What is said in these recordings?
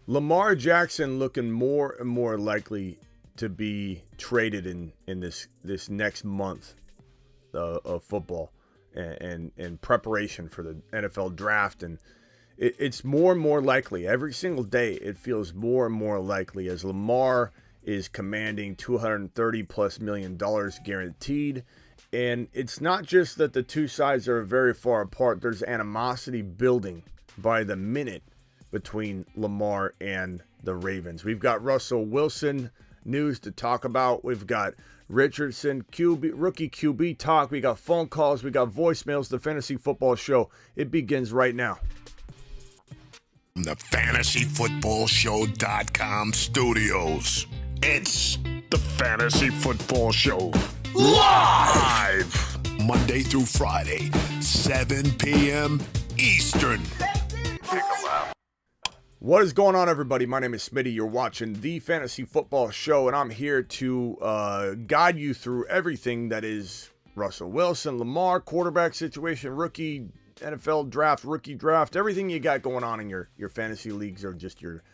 Lamar Jackson looking more and more likely to be traded in this next month of football and preparation for the NFL draft. And it's more and more likely. Every single day it feels more and more likely as Lamar is commanding $230+ million guaranteed. And it's not just that the two sides are very far apart. There's animosity building by the minute between Lamar and the Ravens. We've got Russell Wilson news to talk about. We've got Richardson rookie QB talk. We got phone calls. We got voicemails. The Fantasy Football Show. It begins right now. The FantasyFootballShow.com studios. It's the Fantasy Football Show. Live! Monday through Friday, 7 p.m. Eastern. What is going on, everybody? My name is Smitty. You're watching the Fantasy Football Show, and I'm here to guide you through everything that is Russell Wilson, Lamar, quarterback situation, rookie, NFL draft, rookie draft, everything you got going on in your fantasy leagues or just your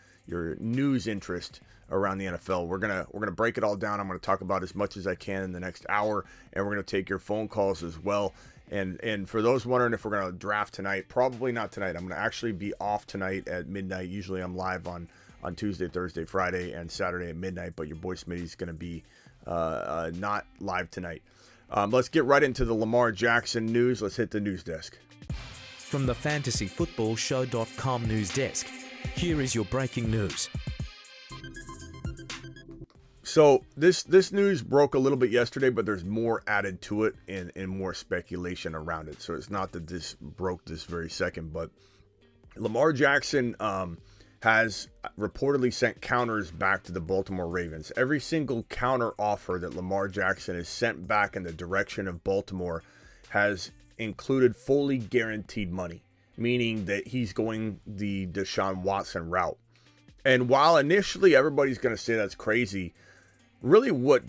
news interest around the NFL. We're gonna break it all down. I'm gonna talk about as much as I can in the next hour, and we're gonna take your phone calls as well. And for those wondering if we're gonna draft tonight, probably not tonight. I'm gonna actually be off tonight at midnight. Usually I'm live on Tuesday, Thursday, Friday, and Saturday at midnight. But your boy Smitty's gonna be not live tonight. Let's get right into the Lamar Jackson news. Let's hit the news desk. From the FantasyFootballShow.com news desk, here is your breaking news. So this news broke a little bit yesterday, but there's more added to it and more speculation around it. So it's not that this broke this very second, but Lamar Jackson has reportedly sent counters back to the Baltimore Ravens. Every single counter offer that Lamar Jackson has sent back in the direction of Baltimore has included fully guaranteed money, meaning that he's going the Deshaun Watson route. And while initially everybody's going to say that's crazy, really what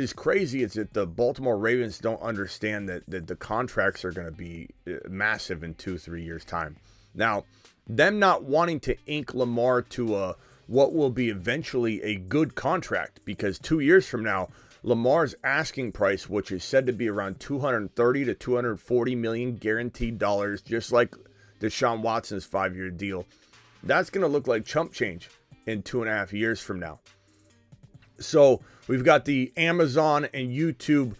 is crazy is that the Baltimore Ravens don't understand that the contracts are going to be massive in 2-3 years time. Now, them not wanting to ink Lamar to what will be eventually a good contract, because 2 years from now, Lamar's asking price, which is said to be around $230 to $240 million guaranteed dollars, just like Deshaun Watson's 5-year deal, that's going to look like chump change in 2.5 years from now. So we've got the Amazon and YouTube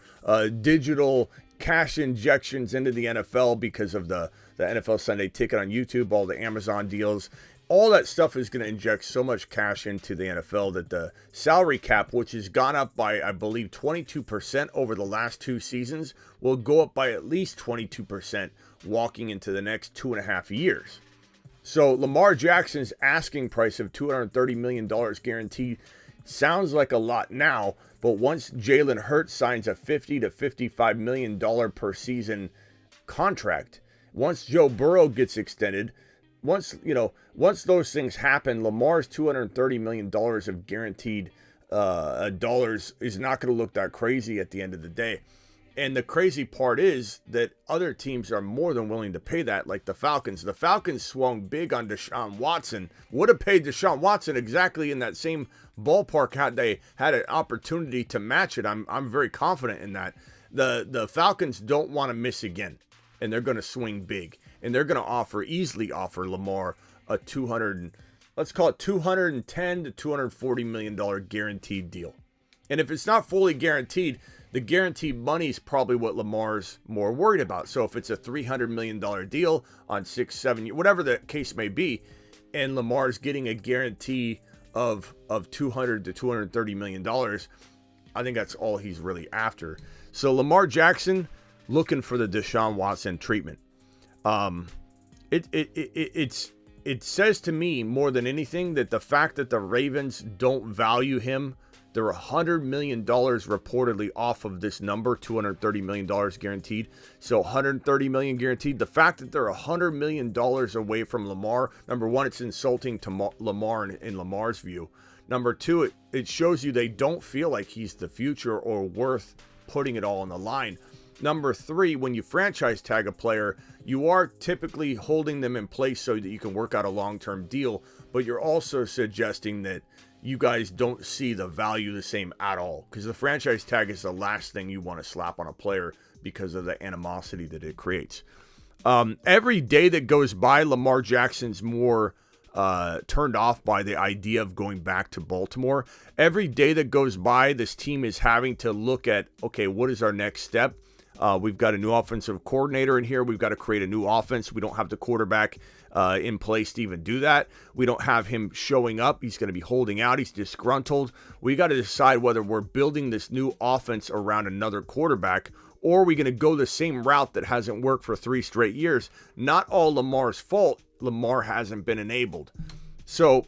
digital cash injections into the NFL because of the NFL Sunday Ticket on YouTube, all the Amazon deals. All that stuff is going to inject so much cash into the NFL that the salary cap, which has gone up by, I believe, 22% over the last 2 seasons, will go up by at least 22% walking into the next 2.5 years. So Lamar Jackson's asking price of $230 million guaranteed sounds like a lot now, but once Jalen Hurts signs a $50 to $55 million per season contract, once Joe Burrow gets extended, once those things happen, Lamar's $230 million of guaranteed dollars is not going to look that crazy at the end of the day. And the crazy part is that other teams are more than willing to pay that, like the Falcons. The Falcons swung big on Deshaun Watson, would have paid Deshaun Watson exactly in that same ballpark had they had an opportunity to match it. I'm very confident in that. The Falcons don't want to miss again, and they're going to swing big. And they're going to easily offer Lamar a $210 to $240 million guaranteed deal. And if it's not fully guaranteed, the guaranteed money is probably what Lamar's more worried about. So if it's a $300 million deal on 6-7 years, whatever the case may be, and Lamar's getting a guarantee of $200 to $230 million, I think that's all he's really after. So Lamar Jackson looking for the Deshaun Watson treatment. It says to me more than anything that the fact that the Ravens don't value him, they're $100 million reportedly off of this number, $230 million guaranteed. So $130 million guaranteed. The fact that they're $100 million away from Lamar, number one, it's insulting to Lamar in Lamar's view. Number two, it shows you they don't feel like he's the future or worth putting it all on the line. Number 3, when you franchise tag a player, you are typically holding them in place so that you can work out a long-term deal, but you're also suggesting that you guys don't see the value the same at all, because the franchise tag is the last thing you want to slap on a player because of the animosity that it creates. Every day that goes by, Lamar Jackson's more turned off by the idea of going back to Baltimore. Every day that goes by, this team is having to look at, okay, what is our next step? We've got a new offensive coordinator in here. We've got to create a new offense. We don't have the quarterback in place to even do that. We don't have him showing up. He's going to be holding out. He's disgruntled. We got to decide whether we're building this new offense around another quarterback, or are we going to go the same route that hasn't worked for 3 straight years? Not all Lamar's fault. Lamar hasn't been enabled. So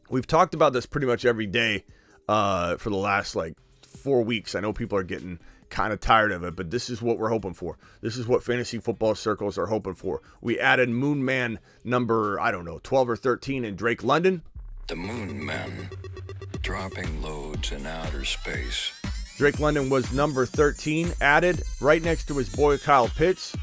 we've talked about this pretty much every day for the last 4 weeks. I know people are getting kind of tired of it, but this is what we're hoping for. This is what fantasy football circles are hoping for. We added Moon Man number, 12 or 13 in Drake London. The Moon Men, dropping loads in outer space. Drake London was number 13, added right next to his boy Kyle Pitts.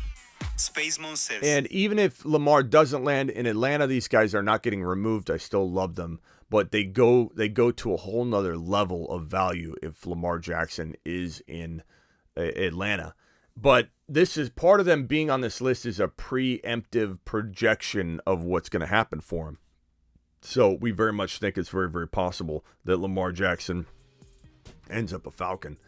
Space Monsters. And even if Lamar doesn't land in Atlanta, these guys are not getting removed. I still love them, but they go to a whole nother level of value if Lamar Jackson is in Atlanta. But this is part of them being on this list is a preemptive projection of what's going to happen for him. So we very much think it's very, very possible that Lamar Jackson ends up a Falcon.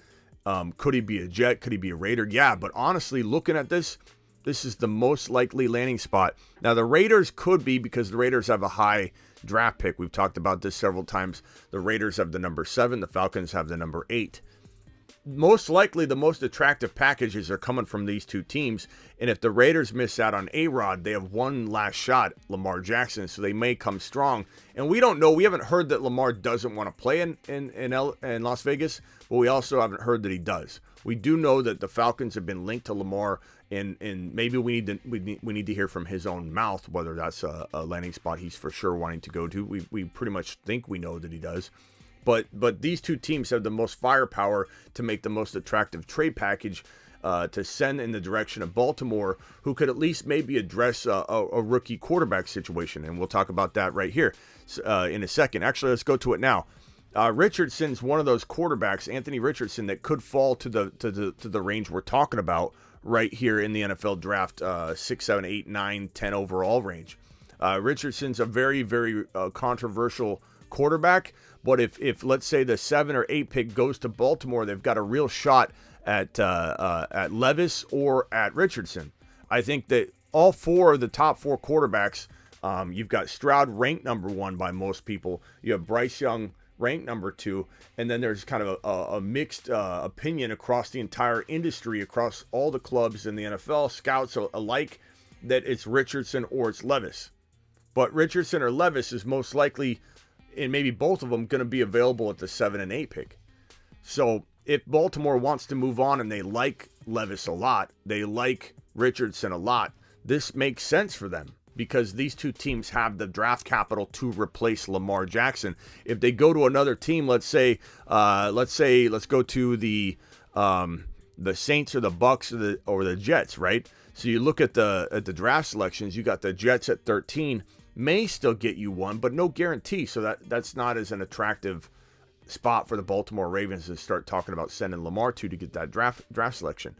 Could he be a Jet? Could he be a Raider? Yeah, but honestly, looking at this is the most likely landing spot. Now, the Raiders could be, because the Raiders have a high draft pick. We've talked about this several times. The Raiders have the number 7. The Falcons have the number 8. Most likely, the most attractive packages are coming from these two teams. And if the Raiders miss out on A-Rod, they have one last shot, Lamar Jackson, so they may come strong. And we don't know. We haven't heard that Lamar doesn't want to play in Las Vegas, but we also haven't heard that he does. We do know that the Falcons have been linked to Lamar, and maybe we need to hear from his own mouth whether that's a landing spot he's for sure wanting to go to. We pretty much think we know that he does. But these two teams have the most firepower to make the most attractive trade package to send in the direction of Baltimore, who could at least maybe address a rookie quarterback situation. And we'll talk about that right here in a second. Actually, let's go to it now. Richardson's one of those quarterbacks, Anthony Richardson, that could fall to the range we're talking about right here in the NFL draft, 6, 7, 8, 9, 10 overall range. Richardson's a very, very controversial quarterback, but if let's say the 7 or 8 pick goes to Baltimore, they've got a real shot at Levis or at Richardson. I think that all 4 of the top 4 quarterbacks, you've got Stroud ranked number 1 by most people. You have Bryce Young ranked number 2, and then there's kind of a mixed opinion across the entire industry, across all the clubs in the NFL, scouts alike, that it's Richardson or it's Levis. But Richardson or Levis is most likely, and maybe both of them, going to be available at the 7 and 8 pick. So if Baltimore wants to move on and they like Levis a lot, they like Richardson a lot, this makes sense for them, because these two teams have the draft capital to replace Lamar Jackson. If they go to another team, let's go to the Saints or the Bucks or the Jets, right? So you look at the draft selections, you got the Jets at 13, may still get you one, but no guarantee. So that's not as an attractive spot for the Baltimore Ravens to start talking about sending Lamar to get that draft selection.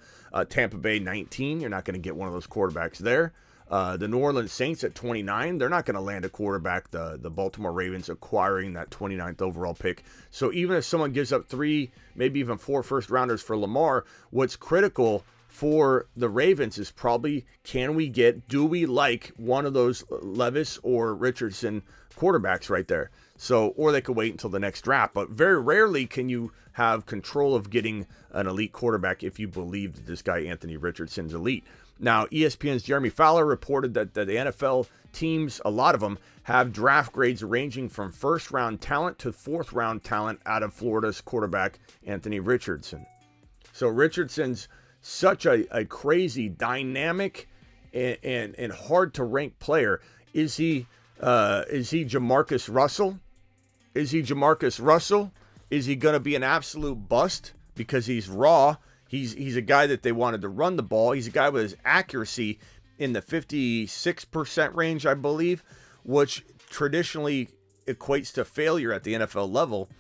Tampa Bay 19, you're not going to get one of those quarterbacks there. The New Orleans Saints at 29, they're not going to land a quarterback. The Baltimore Ravens acquiring that 29th overall pick. So even if someone gives up 3, maybe even 4 first rounders for Lamar, what's critical for the Ravens is probably, do we like one of those Levis or Richardson quarterbacks right there? So, or they could wait until the next draft. But very rarely can you have control of getting an elite quarterback if you believe that this guy, Anthony Richardson's elite. Now, ESPN's Jeremy Fowler reported that the NFL teams, a lot of them, have draft grades ranging from first-round talent to fourth-round talent out of Florida's quarterback, Anthony Richardson. So Richardson's such a crazy, dynamic, and hard-to-rank player. Is he Jamarcus Russell? Is he going to be an absolute bust because he's raw? He's a guy that they wanted to run the ball. He's a guy with his accuracy in the 56% range, I believe, which traditionally equates to failure at the NFL level.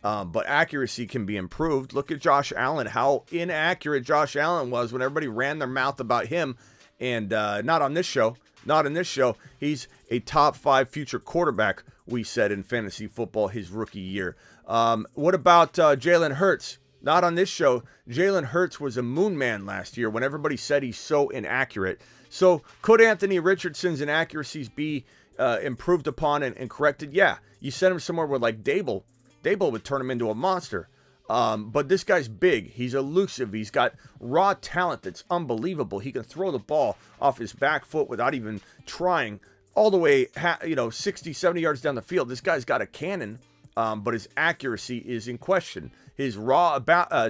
But accuracy can be improved. Look at Josh Allen, how inaccurate Josh Allen was when everybody ran their mouth about him. And not on this show. Not in this show. He's a top 5 future quarterback, we said, in fantasy football his rookie year. What about Jalen Hurts? Not on this show. Jalen Hurts was a moon man last year when everybody said he's so inaccurate. So could Anthony Richardson's inaccuracies be improved upon and corrected? Yeah. You send him somewhere with like Dable. Dable would turn him into a monster. But this guy's big. He's elusive. He's got raw talent that's unbelievable. He can throw the ball off his back foot without even trying all the way, 60, 70 yards down the field. This guy's got a cannon, but his accuracy is in question. His raw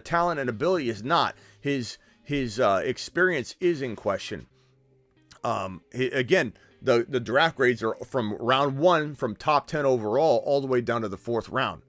talent and ability is not. His experience is in question. Again, the draft grades are from round 1, from top 10 overall, all the way down to the 4th round.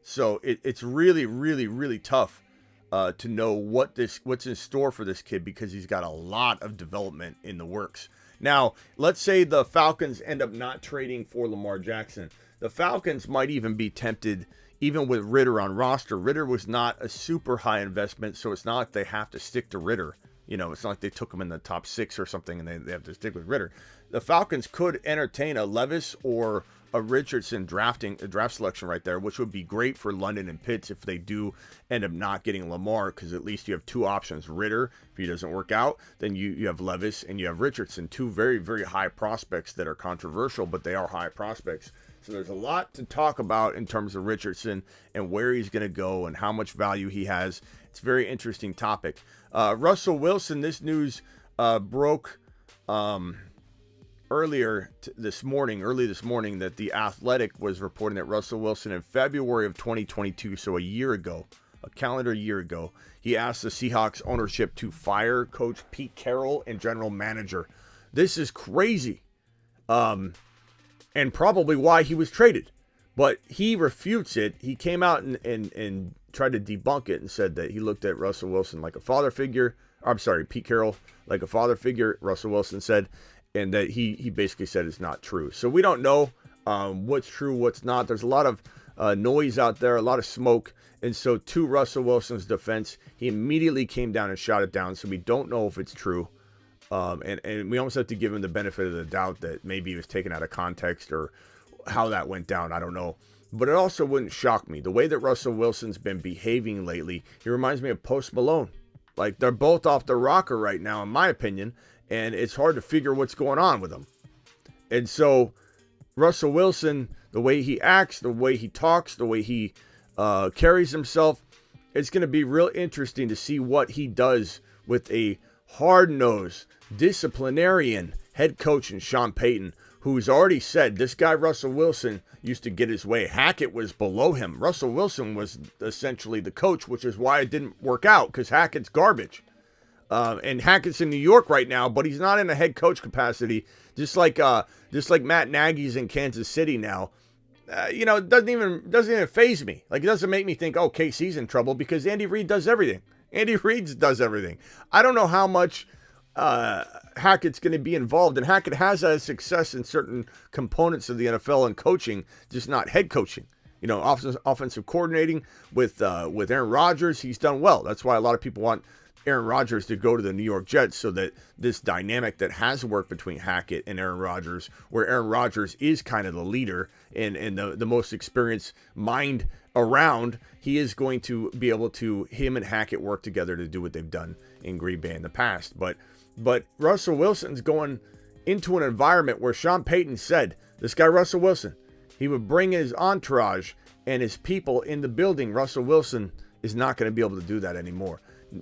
So it's really, really, really tough to know what's in store for this kid, because he's got a lot of development in the works. Now, let's say the Falcons end up not trading for Lamar Jackson. The Falcons might even be tempted, even with Ritter on roster. Ritter was not a super high investment, so it's not like they have to stick to Ritter. It's not like they took him in the top 6 or something and they have to stick with Ritter. The Falcons could entertain a Levis or a Richardson draft selection right there, which would be great for London and Pitts if they do end up not getting Lamar, because at least you have 2 options. Ritter, if he doesn't work out, then you have Levis and you have Richardson, 2 very, very high prospects that are controversial, but they are high prospects. So there's a lot to talk about in terms of Richardson and where he's going to go and how much value he has. It's a very interesting topic. Russell Wilson, this news broke early this morning, that The Athletic was reporting that Russell Wilson in February of 2022, so a calendar year ago, he asked the Seahawks ownership to fire coach Pete Carroll and general manager. This is crazy. And probably why he was traded. But he refutes it. He came out and tried to debunk it and said that he looked at Russell Wilson like a father figure. Pete Carroll like a father figure, Russell Wilson said, and that he basically said it's not true. So we don't know what's true, what's not. There's a lot of noise out there, a lot of smoke. And so to Russell Wilson's defense, he immediately came down and shot it down. So we don't know if it's true. And we almost have to give him the benefit of the doubt that maybe he was taken out of context or how that went down. I don't know. But it also wouldn't shock me. The way that Russell Wilson's been behaving lately, he reminds me of Post Malone. Like, they're both off the rocker right now, in my opinion, and it's hard to figure what's going on with them. And so Russell Wilson, the way he acts, the way he talks, the way he carries himself, it's going to be real interesting to see what he does with a hard-nosed, disciplinarian head coach in Sean Payton, who's already said this guy Russell Wilson used to get his way. Hackett was below him. Russell Wilson was essentially the coach, which is why it didn't work out, because Hackett's garbage. And Hackett's in New York right now, but he's not in a head coach capacity, just like Matt Nagy's in Kansas City now. It doesn't even faze me. Like, it doesn't make me think, oh, KC's in trouble, because Andy Reid does everything. Andy Reid does everything. I don't know how much Hackett's going to be involved, and Hackett has had success in certain components of the NFL and coaching, just not head coaching. Offensive coordinating with Aaron Rodgers, he's done well. That's why a lot of people want Aaron Rodgers to go to the New York Jets, so that this dynamic that has worked between Hackett and Aaron Rodgers, where Aaron Rodgers is kind of the leader and the most experienced mind around, he is going to be able to, him and Hackett work together to do what they've done in Green Bay in the past. But Russell Wilson's going into an environment where Sean Payton said, this guy Russell Wilson, he would bring his entourage and his people in the building. Russell Wilson is not going to be able to do that anymore.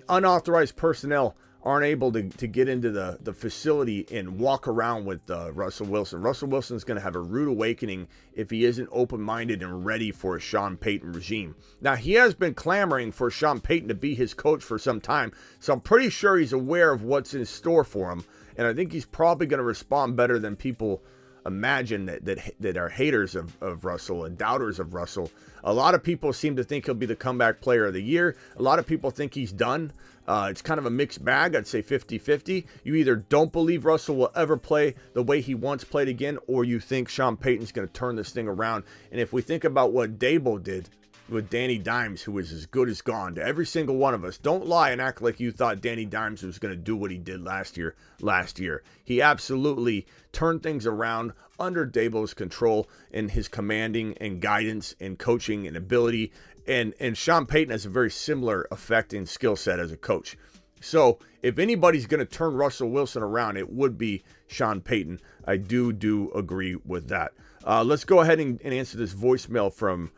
Unauthorized personnel aren't able to get into the facility and walk around with Russell Wilson. Russell Wilson's going to have a rude awakening if he isn't open-minded and ready for a Sean Payton regime. Now, he has been clamoring for Sean Payton to be his coach for some time, so I'm pretty sure he's aware of what's in store for him, and I think he's probably going to respond better than people imagine that are haters of Russell and doubters of Russell. A lot of people seem to think he'll be the comeback player of the year. A lot of people think he's done. It's kind of a mixed bag. I'd say 50-50. You either don't believe Russell will ever play the way he once played again, or you think Sean Payton's going to turn this thing around. And if we think about what Dable did with Danny Dimes, who was as good as gone to every single one of us. Don't lie and act like you thought Danny Dimes was going to do what he did last year. He absolutely turned things around under Dable's control and his commanding and guidance and coaching and ability. And Sean Payton has a very similar effect and skill set as a coach. So if anybody's going to turn Russell Wilson around, it would be Sean Payton. I do agree with that. Let's go ahead and answer this voicemail from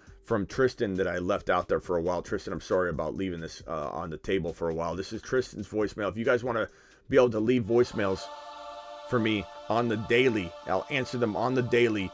Tristan that I left out there for a while. Tristan, I'm sorry about leaving this on the table for a while. This is Tristan's voicemail. If you guys want to be able to leave voicemails for me on the daily, I'll answer them on the daily.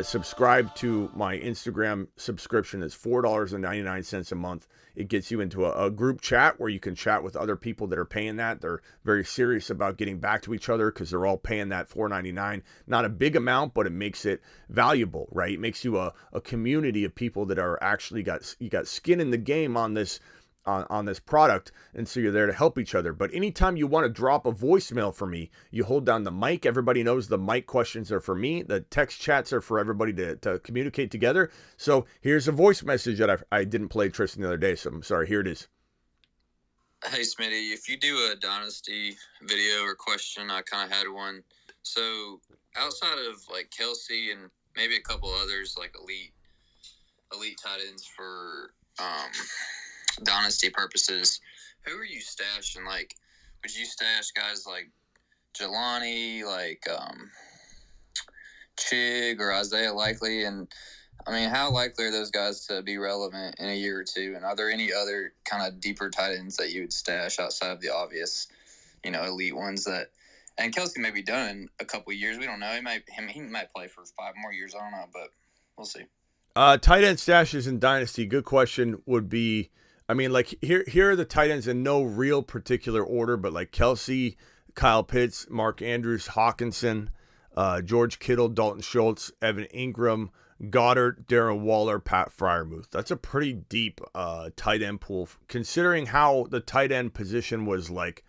Subscribe to my Instagram subscription. It's $4.99 a month. It gets you into a group chat where you can chat with other people that are paying that. They're very serious about getting back to each other because they're all paying that $4.99. Not a big amount, but it makes it valuable, right? It makes you a community of people that are actually got skin in the game on this on this product, and so you're there to help each other. But anytime you want to drop a voicemail for me, you hold down the mic. Everybody knows the mic questions are for me. The text chats are for everybody to communicate together. So here's a voice message that I didn't play Tristan the other day, so I'm sorry. Here it is. Hey, Smitty, if you do a Dynasty video or question, I kind of had one. So outside of like Kelsey and maybe a couple others, like elite tight ends for Dynasty purposes, who are you stashing? Like, would you stash guys like Jelani, like Chig or Isaiah Likely? And I mean, how likely are those guys to be relevant in a year or two? And are there any other kind of deeper tight ends that you would stash outside of the obvious, elite ones that? And Kelsey may be done in a couple of years. We don't know. He might play for 5 more years. I don't know, but we'll see. Tight end stashes in Dynasty. Good question would be. I mean, like, here are the tight ends in no real particular order, but like Kelsey, Kyle Pitts, Mark Andrews, Hawkinson, George Kittle, Dalton Schultz, Evan Ingram, Goddard, Darren Waller, Pat Freiermuth. That's a pretty deep tight end pool, considering how the tight end position was like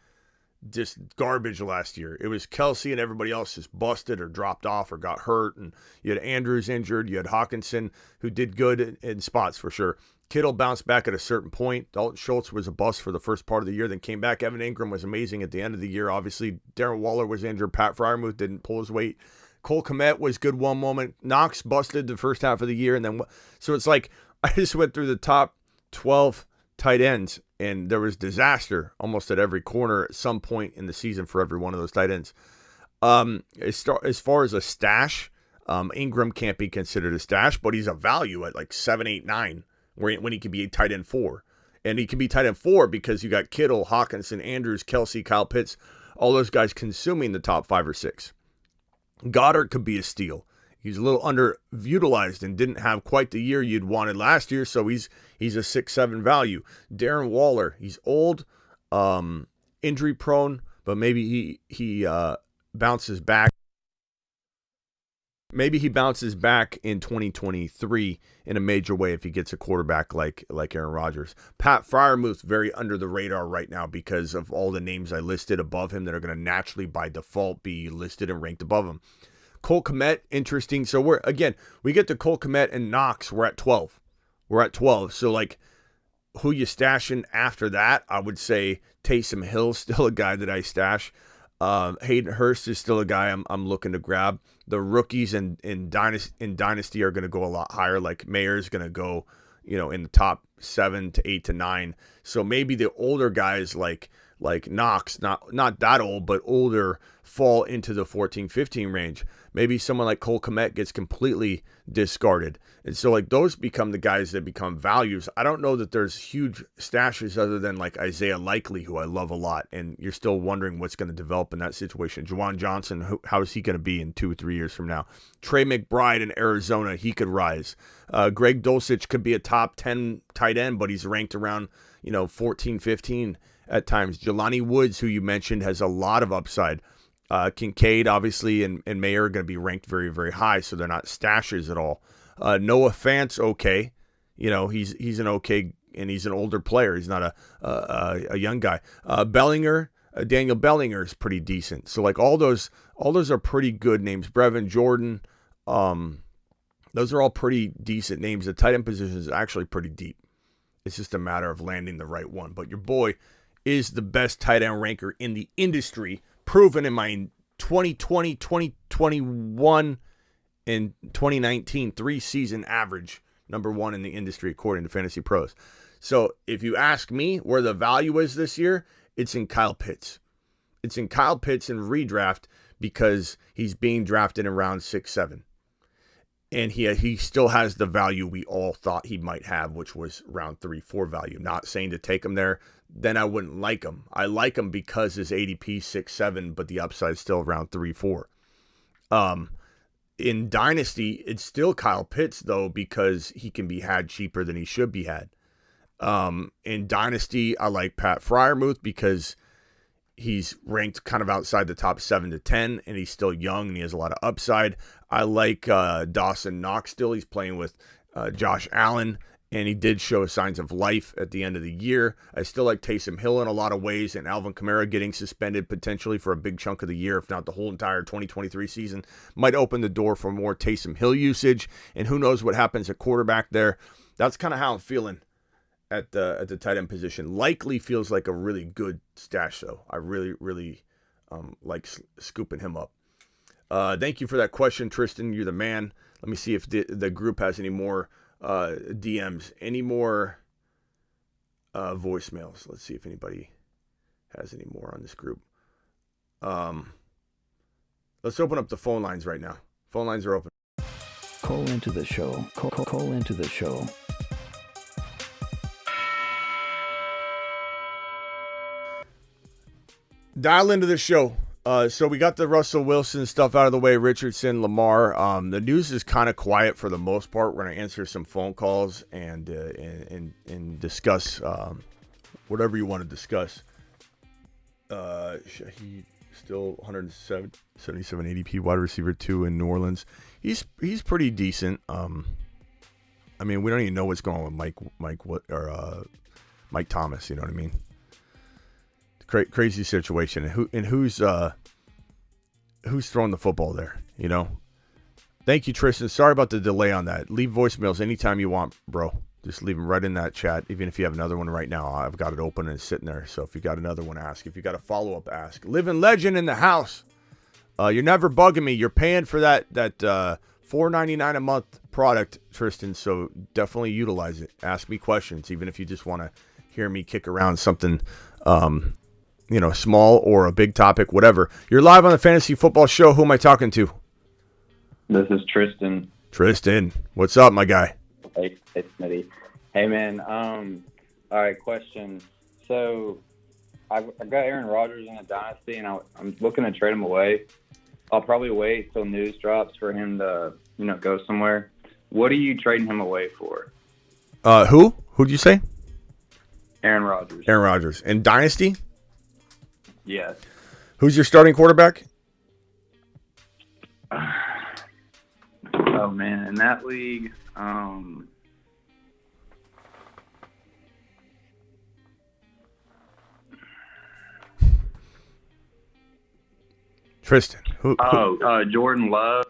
just garbage last year. It was Kelsey and everybody else just busted or dropped off or got hurt, and you had Andrews injured. You had Hawkinson, who did good in spots for sure. Kittle bounced back at a certain point. Dalton Schultz was a bust for the first part of the year, then came back. Evan Ingram was amazing at the end of the year. Obviously, Darren Waller was injured. Pat Freiermuth didn't pull his weight. Cole Kmet was good one moment. Knox busted the first half of the year. And then, so it's like, I just went through the top 12 tight ends, and there was disaster almost at every corner at some point in the season for every one of those tight ends. As far as a stash, Ingram can't be considered a stash, but he's a value at like 7, 8, 9. When he could be a tight end 4. And he can be tight end 4 because you got Kittle, Hawkinson, Andrews, Kelsey, Kyle Pitts, all those guys consuming the top 5 or 6. Goddard could be a steal. He's a little underutilized and didn't have quite the year you'd wanted last year, so he's a 6, 7 value. Darren Waller, he's old, injury prone, but maybe he bounces back. Maybe he bounces back in 2023 in a major way if he gets a quarterback like Aaron Rodgers. Pat Freiermuth, very under the radar right now because of all the names I listed above him that are going to naturally by default be listed and ranked above him. Cole Kmet, interesting. So we get to Cole Kmet and Knox. We're at 12. So like, who you stashing after that? I would say Taysom Hill's still a guy that I stash. Hayden Hurst is still a guy I'm looking to grab. The rookies in Dynasty are going to go a lot higher. Like Mayer's going to go, in the top 7 to 8 to 9. So maybe the older guys like Knox, not that old, but older, fall into the 14, 15 range. Maybe someone like Cole Kmet gets completely discarded. And so like those become the guys that become values. I don't know that there's huge stashes other than like Isaiah Likely, who I love a lot. And you're still wondering what's going to develop in that situation. Juwan Johnson, how is he going to be in 2 or 3 years from now? Trey McBride in Arizona, he could rise. Greg Dulcich could be a top 10 tight end, but he's ranked around, 14, 15 at times. Jelani Woods, who you mentioned, has a lot of upside. Kincaid, obviously, and Mayer are going to be ranked very, very high, so they're not stashes at all. Noah Fant's okay. He's an okay, and he's an older player. He's not a young guy. Bellinger, Daniel Bellinger is pretty decent. So like all those are pretty good names. Brevin Jordan, those are all pretty decent names. The tight end position is actually pretty deep. It's just a matter of landing the right one. But your boy is the best tight end ranker in the industry, proven in my 2020, 2021, and 2019 3-season average, number one in the industry according to Fantasy Pros. So if you ask me where the value is this year, it's in Kyle Pitts. It's in Kyle Pitts in redraft because he's being drafted in round 6, 7. And he still has the value we all thought he might have, which was round 3, 4 value. Not saying to take him there, then I wouldn't like him. I like him because his ADP 6, 7, but the upside's still around 3, 4. In Dynasty, it's still Kyle Pitts, though, because he can be had cheaper than he should be had. In Dynasty, I like Pat Freiermuth because he's ranked kind of outside the top 7 to 10, and he's still young, and he has a lot of upside. I like Dawson Knox still. He's playing with Josh Allen, and he did show signs of life at the end of the year. I still like Taysom Hill in a lot of ways, and Alvin Kamara getting suspended potentially for a big chunk of the year, if not the whole entire 2023 season, might open the door for more Taysom Hill usage, and who knows what happens at quarterback there. That's kind of how I'm feeling at the tight end position. Likely feels like a really good stash, though. I really, really like scooping him up. Thank you for that question, Tristan. You're the man. Let me see if the group has any more DMs, any more voicemails. Let's see if anybody has any more on this group. Let's open up the phone lines right now. Phone lines are open. Call into the show. Call into the show. Dial into the show. So we got the Russell Wilson stuff out of the way, Richardson, Lamar. The news is kind of quiet for the most part. We're going to answer some phone calls and discuss whatever you want to discuss. He still 177 ADP, wide receiver 2 in New Orleans. He's pretty decent. I mean, we don't even know what's going on with Mike Thomas. You know what I mean? Crazy situation. And who's throwing the football there? You know. Thank you, Tristan. Sorry about the delay on that. Leave voicemails anytime you want, bro. Just leave them right in that chat. Even if you have another one right now, I've got it open and it's sitting there. So if you got another one, ask. If you got a follow-up, ask. Living Legend in the house. You're never bugging me. You're paying for that $4.99 a month product, Tristan. So definitely utilize it. Ask me questions, even if you just want to hear me kick around something. Small or a big topic, whatever. You're live on the Fantasy Football Show. Who am I talking to? This is Tristan. Tristan, what's up, my guy? Hey, Smitty. Hey, man. All right, question. So, I've got Aaron Rodgers in a dynasty, and I'm looking to trade him away. I'll probably wait till news drops for him to, go somewhere. What are you trading him away for? Who? Who'd you say? Aaron Rodgers. Aaron Rodgers. In dynasty? Yes. Who's your starting quarterback? Oh, man. In that league, Tristan. Who? Jordan Love.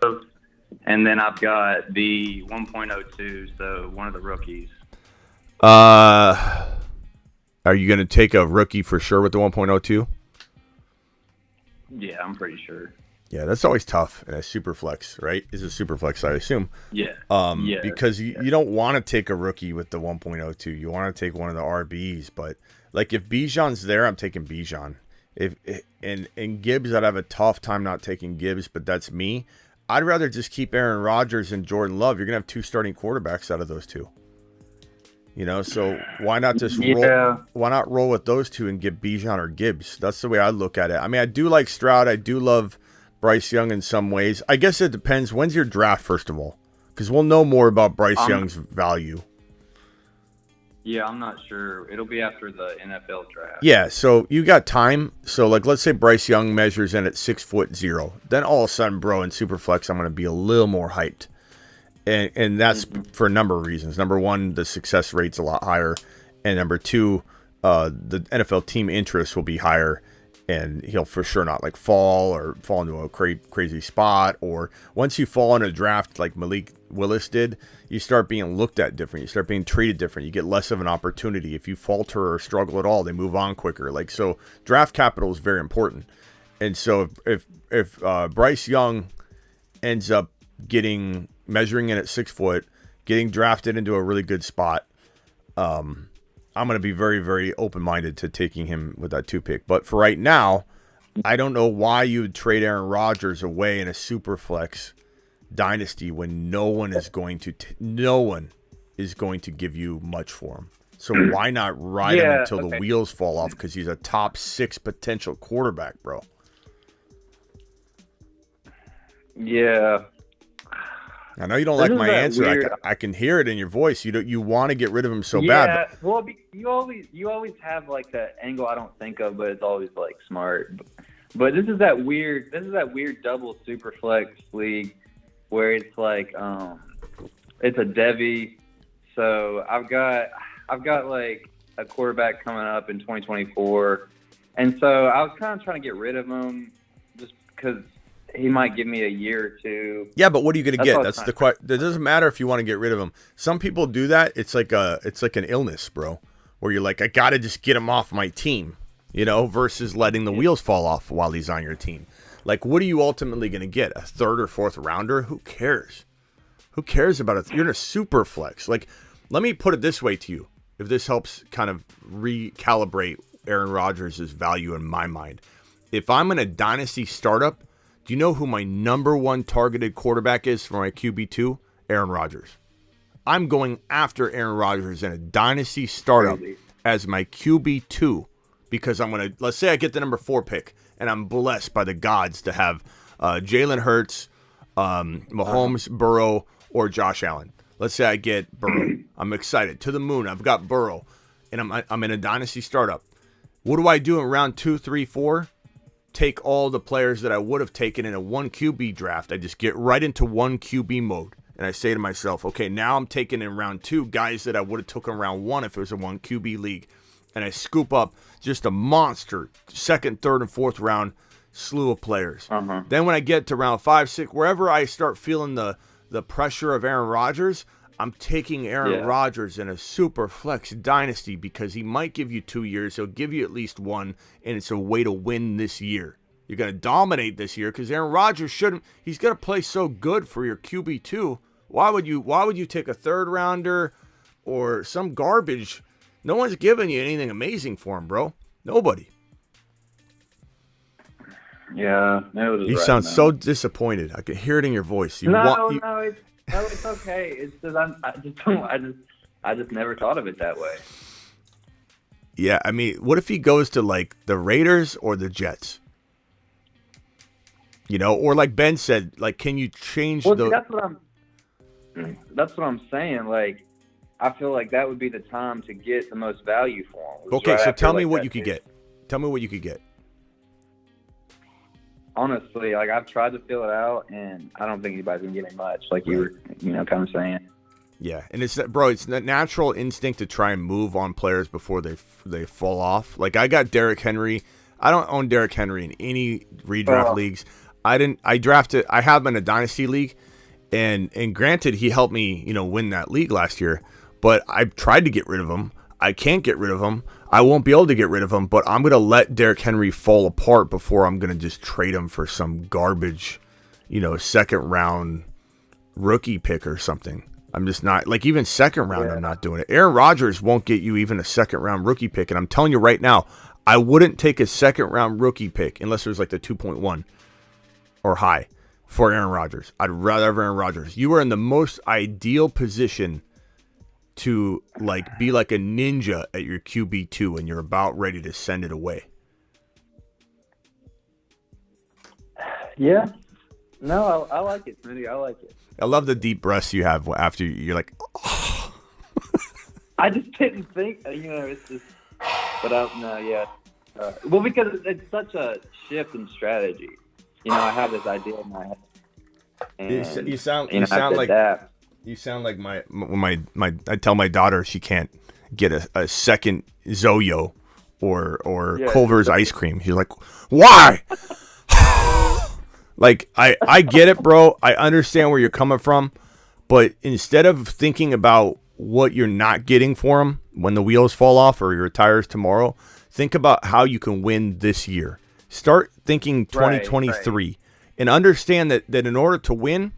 And then I've got the 1.02, so one of the rookies. Are you going to take a rookie for sure with the 1.02? Yeah, I'm pretty sure. Yeah, that's always tough in a super flex, right? Is a super flex, I assume. Yeah. Because you don't want to take a rookie with the 1.02. You want to take one of the RBs. But like if Bijan's there, I'm taking Bijan. And Gibbs, I'd have a tough time not taking Gibbs, but that's me. I'd rather just keep Aaron Rodgers and Jordan Love. You're gonna have 2 starting quarterbacks out of those 2. So why not just roll? Why not roll with those 2 and get Bijan or Gibbs? That's the way I look at it. I mean, I do like Stroud. I do love Bryce Young in some ways. I guess it depends. When's your draft, first of all? Because we'll know more about Bryce Young's value. Yeah, I'm not sure. It'll be after the NFL draft. Yeah, so you got time. So, like, let's say Bryce Young measures in at 6'0". Then all of a sudden, bro, in Superflex, I'm going to be a little more hyped. And that's for a number of reasons. Number one, the success rate's a lot higher. And number two, the NFL team interest will be higher. And he'll for sure not like fall into a crazy spot. Or once you fall in a draft like Malik Willis did, you start being looked at different. You start being treated different. You get less of an opportunity. If you falter or struggle at all, they move on quicker. Like, so draft capital is very important. And so if Bryce Young ends up measuring in at 6 foot, getting drafted into a really good spot, I'm going to be very, very open-minded to taking him with that 2 pick. But for right now, I don't know why you would trade Aaron Rodgers away in a super flex dynasty when no one is going to give you much for him. So why not ride him until the wheels fall off? Because he's a top 6 potential quarterback, bro. Yeah. I know you don't like my answer. I can hear it in your voice. You want to get rid of him so bad. Yeah, well, you always have like that angle I don't think of, but it's always like smart. But this is that weird double super flex league where it's like it's a Devi. So I've got like a quarterback coming up in 2024, and so I was kind of trying to get rid of him just because he might give me a year or two. Yeah, but what are you going to get? That's the question. It doesn't matter if you want to get rid of him. Some people do that. It's like an illness, bro, where you're like, I got to just get him off my team, versus letting the wheels fall off while he's on your team. Like, what are you ultimately going to get? A 3rd or 4th rounder? Who cares? Who cares about it? You're in a super flex. Like, let me put it this way to you, if this helps kind of recalibrate Aaron Rodgers' value in my mind. If I'm in a dynasty startup, do you know who my number 1 targeted quarterback is for my QB2? Aaron Rodgers. I'm going after Aaron Rodgers in a dynasty startup as my QB2 because I'm going to, let's say I get the number 4 pick and I'm blessed by the gods to have Jalen Hurts, Mahomes, Burrow, or Josh Allen. Let's say I get Burrow. I'm excited. To the moon. I've got Burrow. And I'm in a dynasty startup. What do I do in round 2, 3, 4? Take all the players that I would have taken in a 1 QB draft. I just get right into 1 QB mode. And I say to myself, okay, now I'm taking in round 2 guys that I would have taken in round 1 if it was a 1 QB league. And I scoop up just a monster 2nd, 3rd, and 4th round slew of players. Then when I get to round 5, 6, wherever I start feeling the pressure of Aaron Rodgers, I'm taking Aaron Rodgers in a super flex dynasty because he might give you 2 years. He'll give you at least 1, and it's a way to win this year. You're going to dominate this year because Aaron Rodgers he's going to play so good for your QB2. Why would you take a 3rd rounder or some garbage? No one's giving you anything amazing for him, bro. Nobody. Yeah, you sound so disappointed. I can hear it in your voice. It's okay. It's just I just never thought of it that way. Yeah, I mean, what if he goes to like the Raiders or the Jets? Or like Ben said, like, can you change that's what I'm saying. Like, I feel like that would be the time to get the most value for him. Okay, so tell me what you could get. Tell me what you could get. Honestly, like, I've tried to fill it out, and I don't think anybody's gonna get me much. Like you were, kind of saying. Yeah, and it's the natural instinct to try and move on players before they fall off. Like, I got Derrick Henry. I don't own Derrick Henry in any redraft leagues. I have him in a dynasty league, and granted, he helped me, win that league last year. But I've tried to get rid of him. I can't get rid of him. I won't be able to get rid of him, but I'm going to let Derrick Henry fall apart before I'm going to just trade him for some garbage, 2nd round rookie pick or something. I'm just not, like, even 2nd round, I'm not doing it. Aaron Rodgers won't get you even a 2nd round rookie pick. And I'm telling you right now, I wouldn't take a 2nd round rookie pick unless it was like the 2.1 or high for Aaron Rodgers. I'd rather have Aaron Rodgers. You are in the most ideal position to like be like a ninja at your QB2 and you're about ready to send it away. Yeah. No, I like it, Smitty. I like it. I love the deep breaths you have after you're like, oh. I just didn't think, it's just, but no, yeah. Well, because it's such a shift in strategy. I have this idea in my head. And, You sound I have to like adapt. you sound like my I tell my daughter she can't get a second Zoyo or Culver's ice cream. She's like, why? Like I get it, bro. I understand where you're coming from, but instead of thinking about what you're not getting for them when the wheels fall off or he retires tomorrow, think about how you can win this year. Start thinking 2023 and understand that in order to win,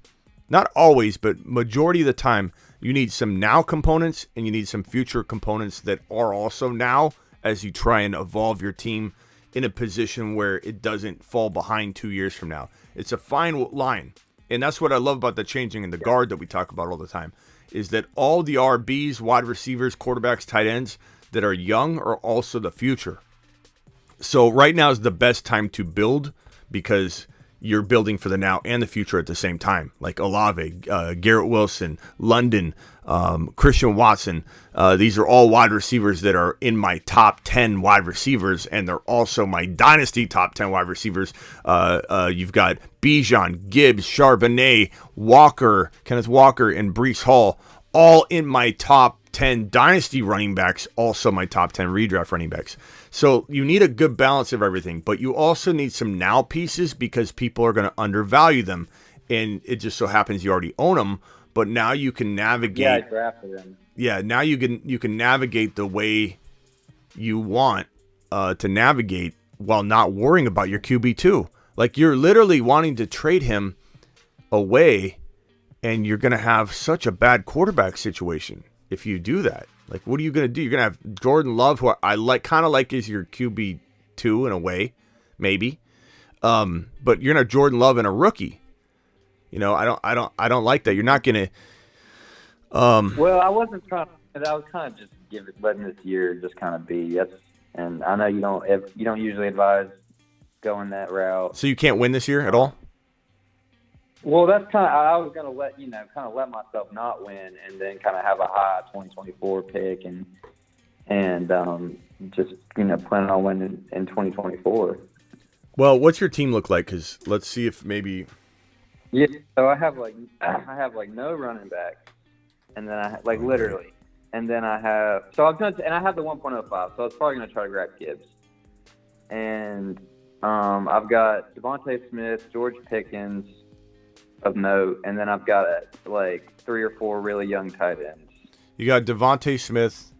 not always, but majority of the time, you need some now components and you need some future components that are also now as you try and evolve your team in a position where it doesn't fall behind 2 years from now. It's a fine line. And that's what I love about the changing in the guard that we talk about all the time, is that all the RBs, wide receivers, quarterbacks, tight ends that are young are also the future. So right now is the best time to build because you're building for the now and the future at the same time. Like Olave, Garrett Wilson, London, Christian Watson. These are all wide receivers that are in my top 10 wide receivers, and they're also my dynasty top 10 wide receivers. You've got Bijan, Gibbs, Charbonnet, Walker, Kenneth Walker, and Breece Hall, all in my top 10 dynasty running backs, also my top 10 redraft running backs. So you need a good balance of everything, but you also need some now pieces because people are going to undervalue them. And it just so happens you already own them, but now you can navigate. Yeah, I drafted them. Yeah, now you can navigate the way you want to navigate while not worrying about your QB2. Like you're literally wanting to trade him away, and you're going to have such a bad quarterback situation if you do that. Like, what are you going to do? You're going to have Jordan Love, who I like, kind of like is your QB2 in a way, maybe. But you're going to have Jordan Love and a rookie. I don't like that. You're not going to. Well, I wasn't trying. I was kind of just letting this year just kind of be. And I know you don't usually advise going that route. So you can't win this year at all? Well, that's kind of, I was going to let myself not win and then kind of have a high 2024 pick and just, planning on winning in 2024. Well, what's your team look like? Because let's see if maybe. Yeah, so I have no running back, and then literally, and then I have I have the 1.05, so I was probably going to try to grab Gibbs, and I've got Devontae Smith, George Pickens of note, and then I've got 3 or 4 really young tight ends. You got Devontae Smith.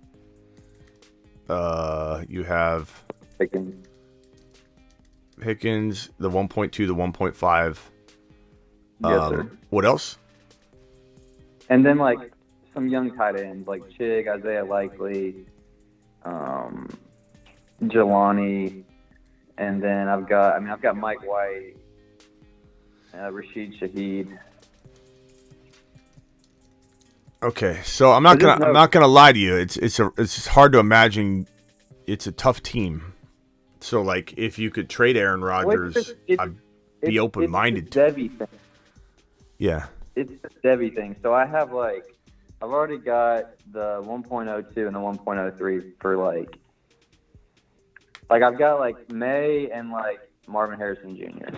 You have Pickens, the 1.2, the 1.5. Yes, sir. What else? And then some young tight ends like Chig, Isaiah Likely, Jelani, and then I've got Mike White, Rashid Shaheed. Okay, so I'm not gonna lie to you. It's hard to imagine. It's a tough team. So if you could trade Aaron Rodgers, I'd be open minded to. Debbie thing. Yeah. It's the Debbie thing. So I have I've already got the 1.02 and the 1.03 for I've got May and Marvin Harrison Jr.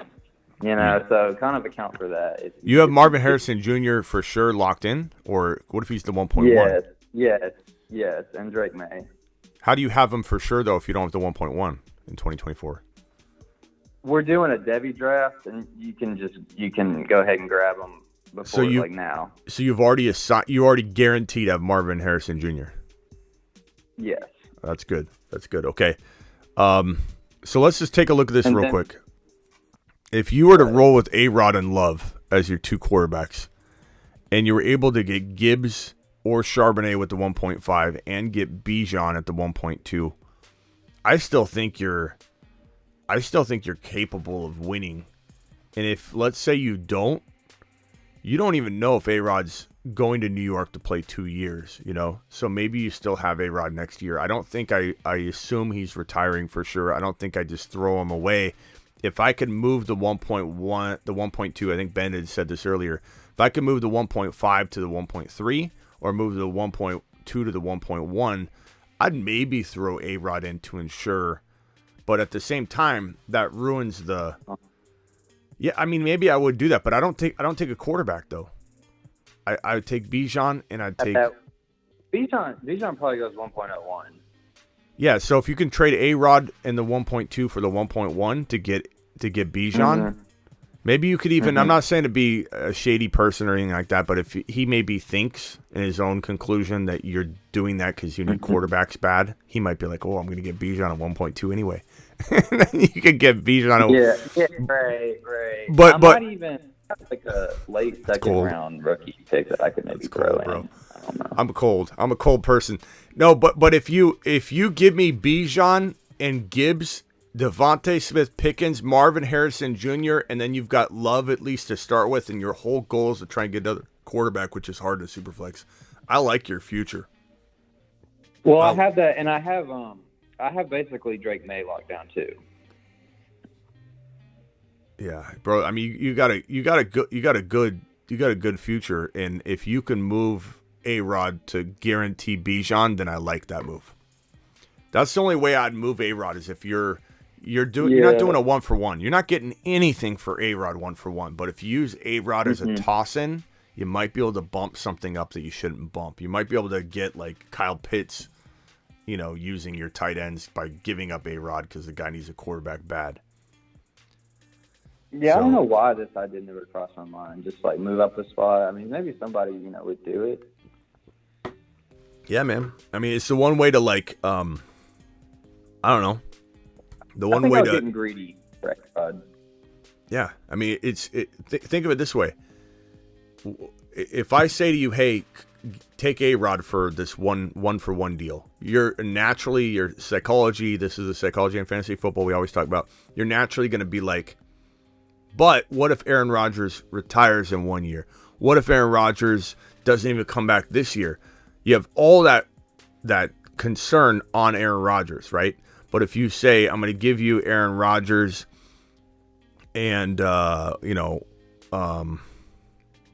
So kind of account for that. You have Marvin Harrison Jr. for sure locked in, or what if he's the 1.1? Yes, and Drake May. How do you have him for sure though if you don't have the 1.1 in 2024? We're doing a Debbie draft, and you can go ahead and grab them before now. So you've already guaranteed to have Marvin Harrison Jr. Yes. That's good. Okay. So let's just take a look at this real quick. If you were to roll with A-Rod and Love as your 2 quarterbacks, and you were able to get Gibbs or Charbonnet with the 1.5 and get Bijan at the 1.2, I still think you're capable of winning. And if, let's say you don't even know if A-Rod's going to New York to play 2 years, So maybe you still have A-Rod next year. I don't think I assume he's retiring for sure. I don't think I just throw him away. If I could move the 1.1, the 1.2, I think Ben had said this earlier. If I could move the 1.5 to the 1.3 or move the 1.2 to the 1.1, I'd maybe throw A-Rod in to ensure. But at the same time, that ruins the. Yeah, I mean, maybe I would do that, but I don't take a quarterback though. I would take Bijan, and I'd take. Bijan probably goes 1.01. Yeah, so if you can trade A-Rod in the 1.2 for the 1.1 to get Bijan, maybe you could even. I'm not saying to be a shady person or anything like that, but if he maybe thinks in his own conclusion that you're doing that because you need quarterbacks bad, he might be like, "Oh, I'm going to get Bijan at 1.2 anyway." And then you could get Bijan. Right. But might even have like a late second round rookie pick that I could maybe throw in. Bro. I don't know. I'm a cold person. No, but if you give me Bijan and Gibbs, Devontae Smith, Pickens, Marvin Harrison Jr., and then you've got Love at least to start with, and your whole goal is to try and get another quarterback, which is hard to superflex. I like your future. Well, I have that, and I have basically Drake May locked down too. Yeah, bro. I mean, you got a good future, and if you can move A-Rod to guarantee Bijan, then I like that move. That's the only way I'd move A-Rod is if you're not doing a 1-for-1. You're not getting anything for A-Rod 1-for-1. But if you use A-Rod as a toss-in, you might be able to bump something up that you shouldn't bump. You might be able to get like Kyle Pitts, using your tight ends by giving up A-Rod because the guy needs a quarterback bad. Yeah, I don't know why this idea never crossed my mind. Just like move up a spot. I mean, maybe somebody would do it. Yeah, man. I mean, it's the one way to like, I don't know. The one way to getting greedy, Bud. Yeah, I mean, think of it this way. If I say to you, "Hey, take A-Rod for this 1-for-1 deal," you're naturally your psychology. This is the psychology in fantasy football we always talk about. You're naturally going to be like, "But what if Aaron Rodgers retires in 1 year? What if Aaron Rodgers doesn't even come back this year?" You have all that concern on Aaron Rodgers, right? But if you say, "I'm going to give you Aaron Rodgers and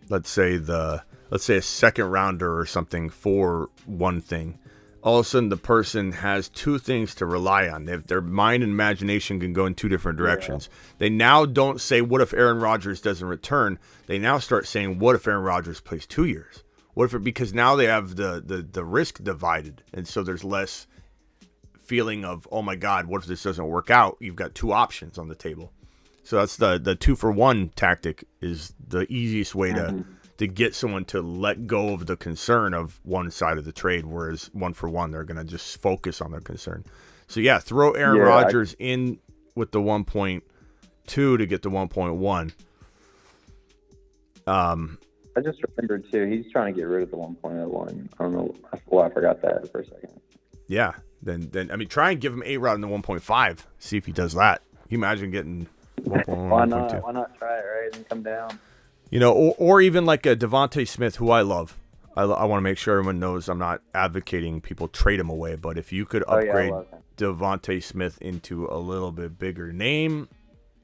let's say a second rounder or something for one thing," all of a sudden the person has two things to rely on. Their mind and imagination can go in two different directions. Yeah. They now don't say, "What if Aaron Rodgers doesn't return?" They now start saying, "What if Aaron Rodgers plays 2 years? What if because now they have the risk divided, and so there's less feeling of, oh my God, what if this doesn't work out?" You've got two options on the table. So that's the 2-for-1 tactic is the easiest way to get someone to let go of the concern of one side of the trade, whereas 1-for-1, they're going to just focus on their concern. So yeah, throw Aaron Rodgers in with the 1.2 to get the 1.1. I just remembered too, he's trying to get rid of the 1.01. I don't know why I forgot that for a second. Yeah. Then I mean, try and give him A-Rod in the 1.5. See if he does that. Can you imagine getting 1.1? Why not? Why not try it, right, and come down? Or even like a Devontae Smith, who I love. I want to make sure everyone knows I'm not advocating people trade him away. But if you could upgrade Devontae Smith into a little bit bigger name,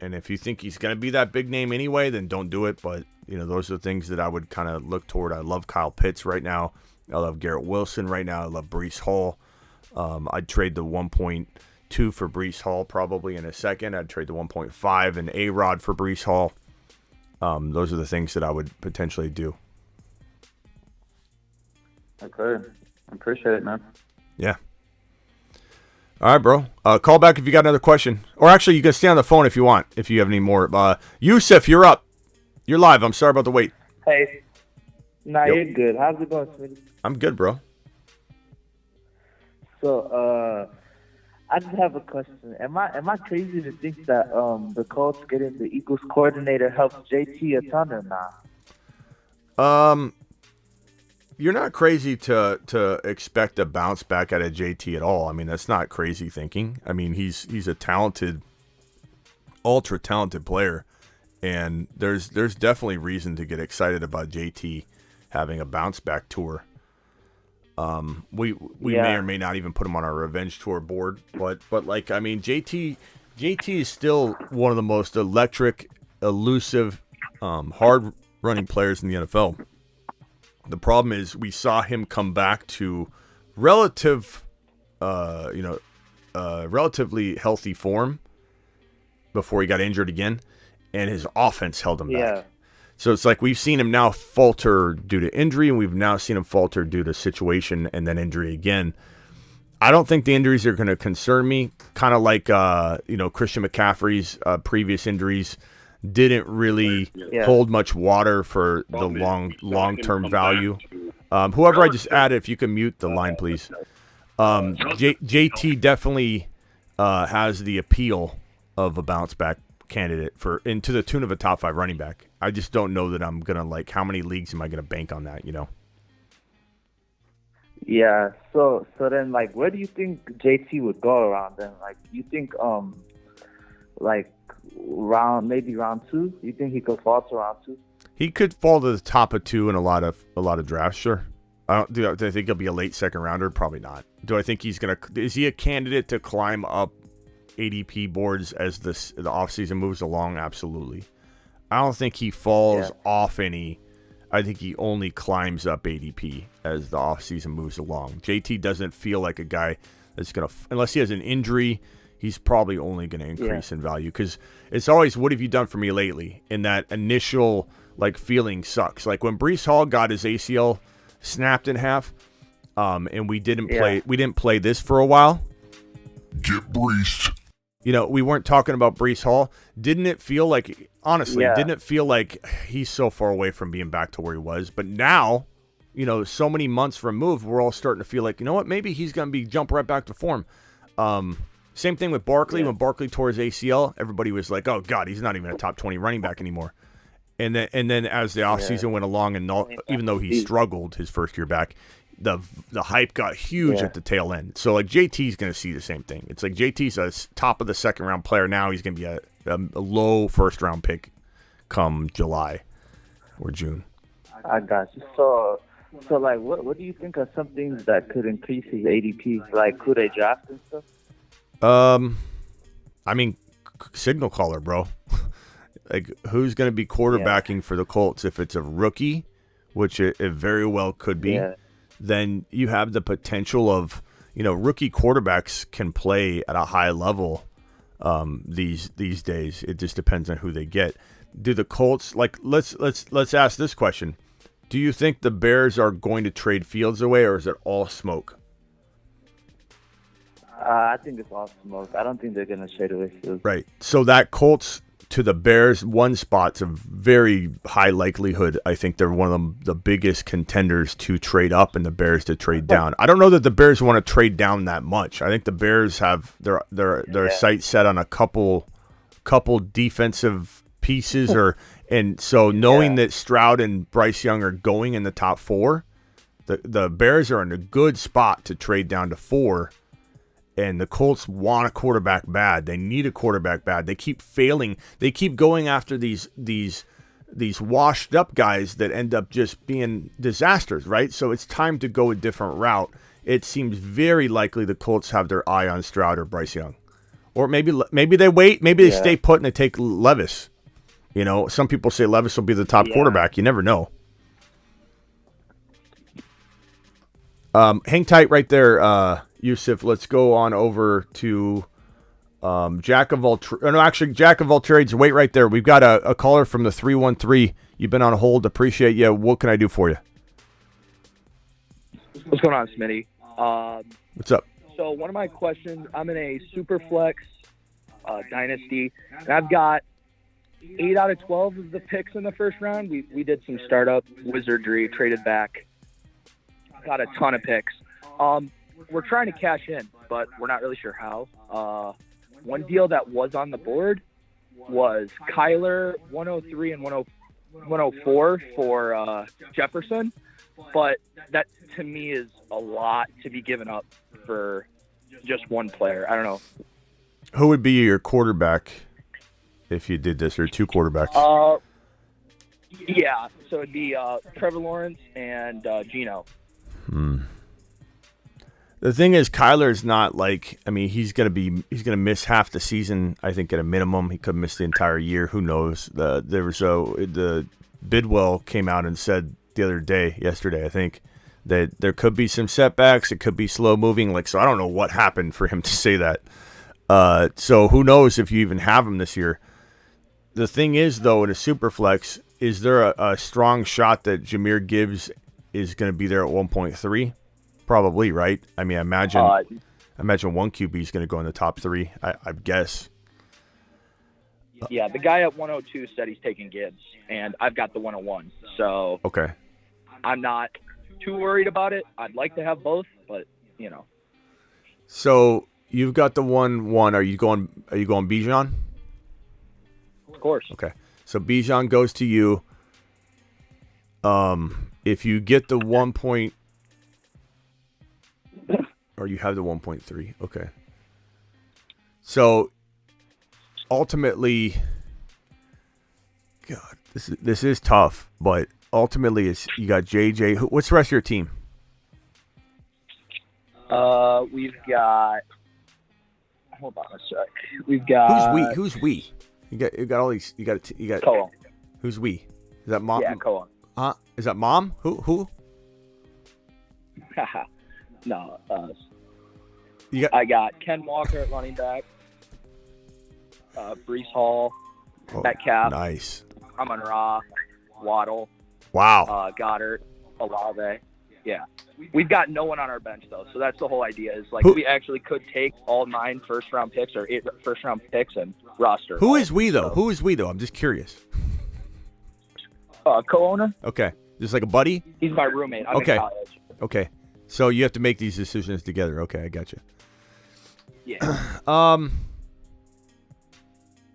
and if you think he's going to be that big name anyway, then don't do it. But, those are the things that I would kind of look toward. I love Kyle Pitts right now. I love Garrett Wilson right now. I love Breece Hall. I'd trade the 1.2 for Breece Hall probably in a second. I'd trade the 1.5 and A-Rod for Breece Hall. Those are the things that I would potentially do. Okay. I appreciate it, man. Yeah. All right, bro. Call back if you got another question. Or actually, you can stay on the phone if you want, if you have any more. Yusuf, you're up. You're live. I'm sorry about the wait. Hey. Nah, You're good. How's it going, Smitty? I'm good, bro. So, I just have a question. Am I crazy to think that the Colts getting the Eagles coordinator helps JT a ton or not? You're not crazy to expect a bounce back out of JT at all. I mean, that's not crazy thinking. I mean, he's a talented, ultra talented player, and there's definitely reason to get excited about JT having a bounce back tour. We may or may not even put him on our revenge tour board, but like, I mean, JT is still one of the most electric, elusive, hard running players in the NFL. The problem is we saw him come back to relatively healthy form before he got injured again, and his offense held him back. So it's like we've seen him now falter due to injury, and we've now seen him falter due to situation and then injury again. I don't think the injuries are going to concern me. Kind of like Christian McCaffrey's previous injuries didn't really hold much water for the long-term value. Whoever I just added, if you can mute the line, please. JT definitely has the appeal of a bounce-back candidate and to the tune of a top 5 running back. I just don't know that I'm going to, how many leagues am I going to bank on that, Yeah, so then, where do you think JT would go around then? You think, maybe round 2? You think he could fall to round 2? He could fall to the top of 2 in a lot of drafts, sure. Do I think he'll be a late second rounder? Probably not. Do I think is he a candidate to climb up ADP boards as the offseason moves along? Absolutely. I don't think he falls off any. I think he only climbs up ADP as the offseason moves along. JT doesn't feel like a guy that's going to, unless he has an injury, he's probably only going to increase in value, because it's always, what have you done for me lately? And that initial feeling sucks. Like when Breece Hall got his ACL snapped in half, and we didn't play this for a while. Get Breece. We weren't talking about Breece Hall. Didn't it feel like, honestly, didn't it feel like he's so far away from being back to where he was? But now, so many months removed, we're all starting to feel like, maybe he's going to jump right back to form. Same thing with Barkley. When Barkley tore his ACL, everybody was like, oh, God, he's not even a top 20 running back anymore. And then as the offseason went along, and even though he struggled his first year back, the hype got huge at the tail end. So JT's going to see the same thing. It's like JT's a top of the second round player now. He's going to be a low first round pick come July or June. I got you. So what do you think are some things that could increase his ADP? Could they draft and stuff? Signal caller, bro. Who's going to be quarterbacking for the Colts? If it's a rookie, which it very well could be, then you have the potential of, rookie quarterbacks can play at a high level these days. It just depends on who they get. Do the Colts, let's ask this question. Do you think the Bears are going to trade Fields away, or is it all smoke? I think it's all smoke. I don't think they're going to trade away Fields. Right. So that Colts to the Bears one spot's a very high likelihood. I think they're one of the biggest contenders to trade up and the Bears to trade down. I don't know that the Bears want to trade down that much. I think the Bears have their sights set on a couple defensive pieces, and so knowing that Stroud and Bryce Young are going in the top 4, the Bears are in a good spot to trade down to 4. And the Colts want a quarterback bad. They need a quarterback bad. They keep failing. They keep going after these washed up guys that end up just being disasters, right? So it's time to go a different route. It seems very likely the Colts have their eye on Stroud or Bryce Young. Or maybe they wait. Maybe they stay put and they take Levis. Some people say Levis will be the top quarterback. You never know. Hang tight right there, Yusuf. Let's go on over to Jack of all trades. Wait right there. We've got a caller from the 313. You've been on hold. Appreciate you. What can I do for you? What's going on, Smitty? What's up? So one of my questions, I'm in a super flex dynasty, and I've got 8 out of 12 of the picks in the first round. We did some startup wizardry, traded back, got a ton of picks. We're trying to cash in, but we're not really sure how. One deal that was on the board was Kyler 103 and 104 for Jefferson, but that to me is a lot to be given up for just one player. I don't know. Who would be your quarterback if you did this, or 2 quarterbacks? Yeah, so it'd be Trevor Lawrence and Geno. The thing is, Kyler's not he's gonna miss half the season. I think at a minimum, he could miss the entire year. Who knows? The Bidwell came out and said yesterday, I think, that there could be some setbacks. It could be slow moving. So I don't know what happened for him to say that. So who knows if you even have him this year. The thing is, though, in a super flex, is there a strong shot that Jahmyr Gibbs is going to be there at 1.3? Probably, right? I mean, I imagine one QB is going to go in the top 3, I guess. Yeah, the guy at 102 said he's taking Gibbs, and I've got the 101. So okay, I'm not too worried about it. I'd like to have both, but So you've got the 1-1. Are you going Bijan? Of course. Okay. So Bijan goes to you. If you get the 1 point, or you have the 1.3. Okay. So ultimately, God, this is tough, but ultimately you got JJ. What's the rest of your team? We've got. Hold on a sec. We've got. Who's we? You got all these. You got. Cohen. Who's we? Is that mom? Yeah, Cohen. Is that mom? Who? No. I got Ken Walker at running back. Brees Hall. Metcalf. Nice. Amon-Ra. Waddle. Wow. Goddard. Olave. Yeah. We've got no one on our bench, though. So that's the whole idea is, we actually could take all 9 first-round picks or 8 first-round picks and roster. Who is we, though? Who is we, though? I'm just curious. Co-owner. Okay. Just like a buddy? He's my roommate. I'm in college. Okay. So you have to make these decisions together. Okay, I got you. Yeah.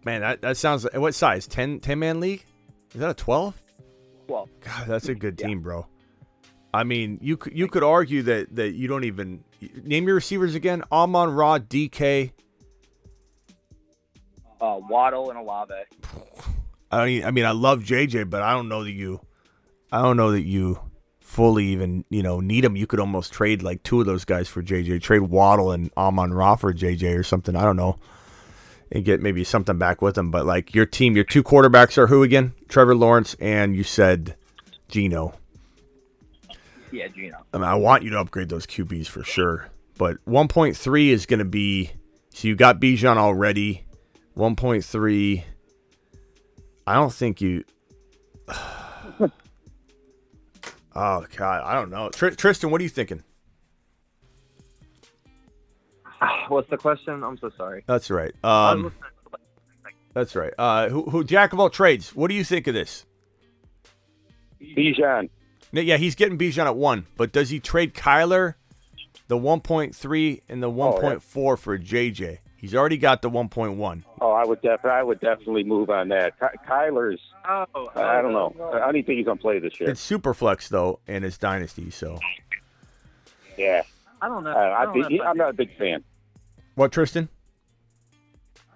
Man, that sounds like, what size? 10-man league? Is that a 12? 12. God, that's a good team, bro. I mean, you could argue that you don't even name your receivers again. Amon-Ra, DK, Waddle, and Olave. I mean, I love JJ, but I don't know that you fully even need him. You could almost trade like 2 of those guys for JJ. Trade Waddle and Amon-Ra for JJ or something. I don't know, and get maybe something back with him. But like your team, your 2 quarterbacks are who again? Trevor Lawrence and you said Geno. Yeah, Geno. I mean, I want you to upgrade those QBs for sure. But 1.3 is going to be... So you got Bijan already. 1.3... I don't think you... Oh, God. I don't know. Tristan, what are you thinking? What's the question? I'm so sorry. That's right. That's right. Who Jack of all trades, what do you think of this? Bijan. Yeah, he's getting Bijan at 1, but does he trade Kyler, the 1.3 and the 1.4 for JJ? He's already got the 1.1. Oh, I would definitely move on that. Kyler's, I don't know. I don't even think he's gonna play this year. It's super flex though, and it's dynasty, so. Yeah. I don't know. I'm not a big fan. What, Tristan?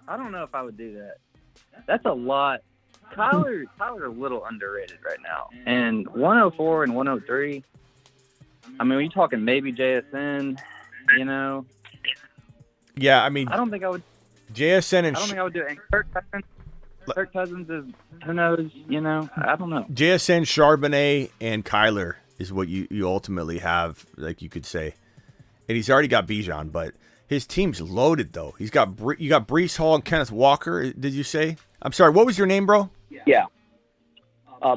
I don't know if I would do that. That's a lot. Kyler's a little underrated right now. And 104 and 103, I mean, are you talking maybe JSN, Yeah, I mean... I don't think I would... JSN and... I don't think I would do it. And Kirk Cousins is, who knows, I don't know. JSN, Charbonnet, and Kyler is what you ultimately have, like you could say. And he's already got Bijan, but his team's loaded, though. You got Brees Hall and Kenneth Walker, did you say? I'm sorry, what was your name, bro? Yeah.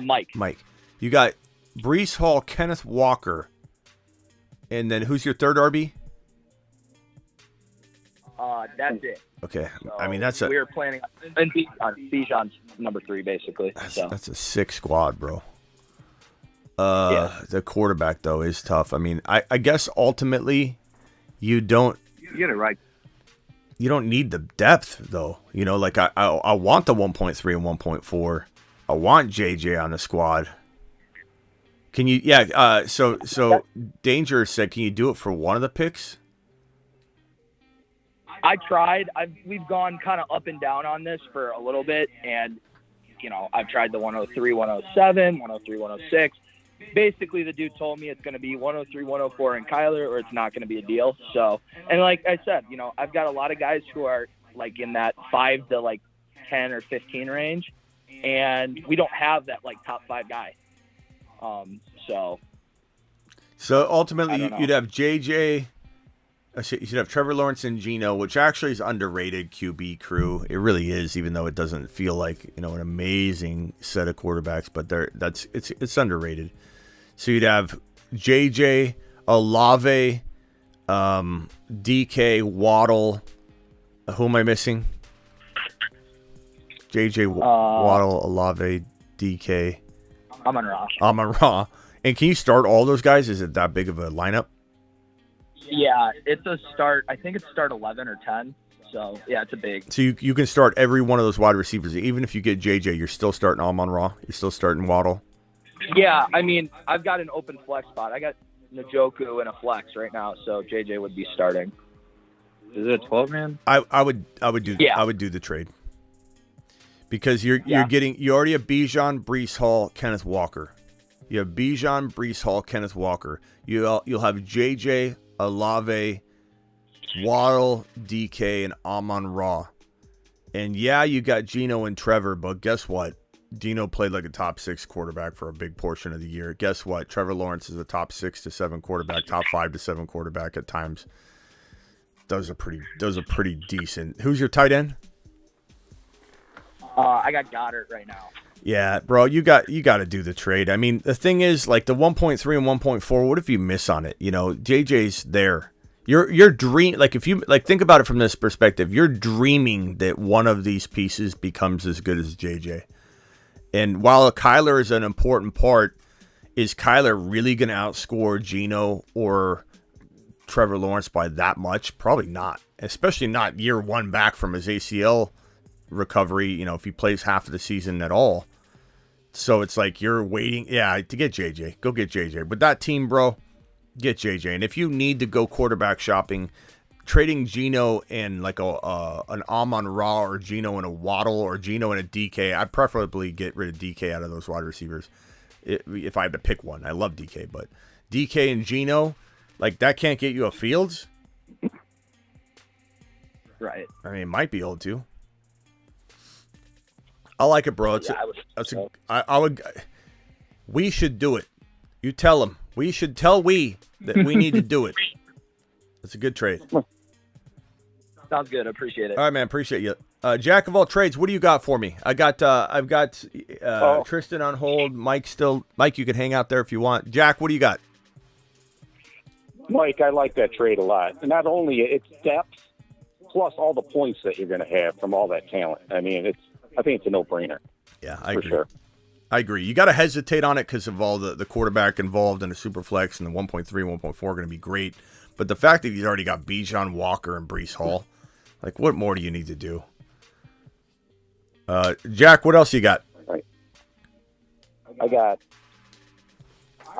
Mike. Mike. You got Brees Hall, Kenneth Walker, and then who's your third RB? That's it. Okay. So I mean, we were planning on Bijan's number 3, basically. That's a sick squad, bro. The quarterback, though, is tough. I mean, I guess ultimately you don't... You get it right. You don't need the depth, though. Like I want the 1.3 and 1.4. I want JJ on the squad. Can you? Yeah. So Danger said, can you do it for one of the picks? I tried. We've gone kind of up and down on this for a little bit, and I've tried the 103, 107, 103, 106. Basically, the dude told me it's going to be 103, 104 and Kyler, or it's not going to be a deal. So, and like I said, I've got a lot of guys who are like in that 5 to like 10 or 15 range, and we don't have that like top 5 guy. So ultimately, don't know. you'd have JJ. You should have Trevor Lawrence and Geno, which actually is underrated QB crew. It really is, even though it doesn't feel like an amazing set of quarterbacks. But it's underrated. So you'd have JJ, Olave, DK, Waddle. Who am I missing? JJ, Waddle, Olave, DK, Amon-Ra. Amon-Ra. And can you start all those guys? Is it that big of a lineup? Yeah, it's a start. I think it's start 11 or 10. So, yeah, it's a big. So you can start every one of those wide receivers. Even if you get JJ, you're still starting Amon-Ra. You're still starting Waddle. Yeah, I mean, I've got an open flex spot. I got Njoku in a flex right now, so JJ would be starting. Is it a 12-man? I would do Yeah. I would do the trade. Because you already have Bijan, Breece Hall, Kenneth Walker. You have Bijan, Breece Hall, Kenneth Walker. You'll have JJ, Olave, Waddle, DK, and Amon-Ra. And yeah, you got Geno and Trevor, but guess what? Geno played like a top 6 quarterback for a big portion of the year. Guess what? Trevor Lawrence is a top 6 to 7 quarterback, top 5 to 7 quarterback at times. Those are pretty decent. Who's your tight end? I got Goddard right now. Yeah, bro, you got to do the trade. I mean, the thing is, like the 1.3 and 1.4, what if you miss on it? JJ's there. You're dream like if you like think about it from this perspective, you're dreaming that one of these pieces becomes as good as JJ. And while Kyler is an important part, is Kyler really going to outscore Geno or Trevor Lawrence by that much? Probably not, especially not year one back from his ACL recovery, if he plays half of the season at all. So it's like you're waiting, to get JJ. Go get JJ. But that team, bro, get JJ. And if you need to go quarterback shopping, trading Geno and like an Amon-Ra or Geno and a Waddle or Geno and a DK, I'd preferably get rid of DK out of those wide receivers if I had to pick one. I love DK, but DK and Geno, like that can't get you a Fields. Right. I mean, it might be old too. I like it, bro. We should do it. You tell them. We should tell that we need to do it. It's a good trade. Sounds good. I appreciate it. All right, man. Appreciate you. Jack of all trades, what do you got for me? I've got Tristan on hold. Mike, you can hang out there if you want. Jack, what do you got? Mike, I like that trade a lot. And not only its depth, plus all the points that you're going to have from all that talent. I mean, I think it's a no-brainer. Yeah, I agree. Sure. I agree. You got to hesitate on it because of all the quarterback involved in the super flex, and the 1.3, 1.4 are going to be great. But the fact that he's already got Bijan, Walker, and Breece Hall, like, what more do you need to do? Jack, what else you got? Right.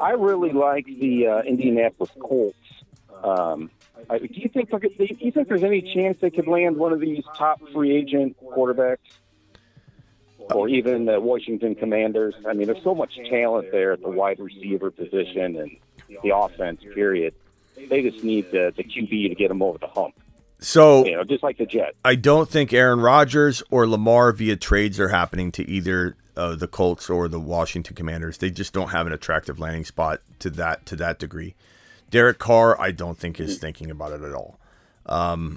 I really like the Indianapolis Colts. Do you think there's any chance they could land one of these top free agent quarterbacks? Or even the Washington Commanders? I mean, there's so much talent there at the wide receiver position and the offense, period. They just need the QB to get them over the hump. So, just like the Jets. I don't think Aaron Rodgers or Lamar via trades are happening to either the Colts or the Washington Commanders. They just don't have an attractive landing spot to that degree. Derek Carr, I don't think is thinking about it at all.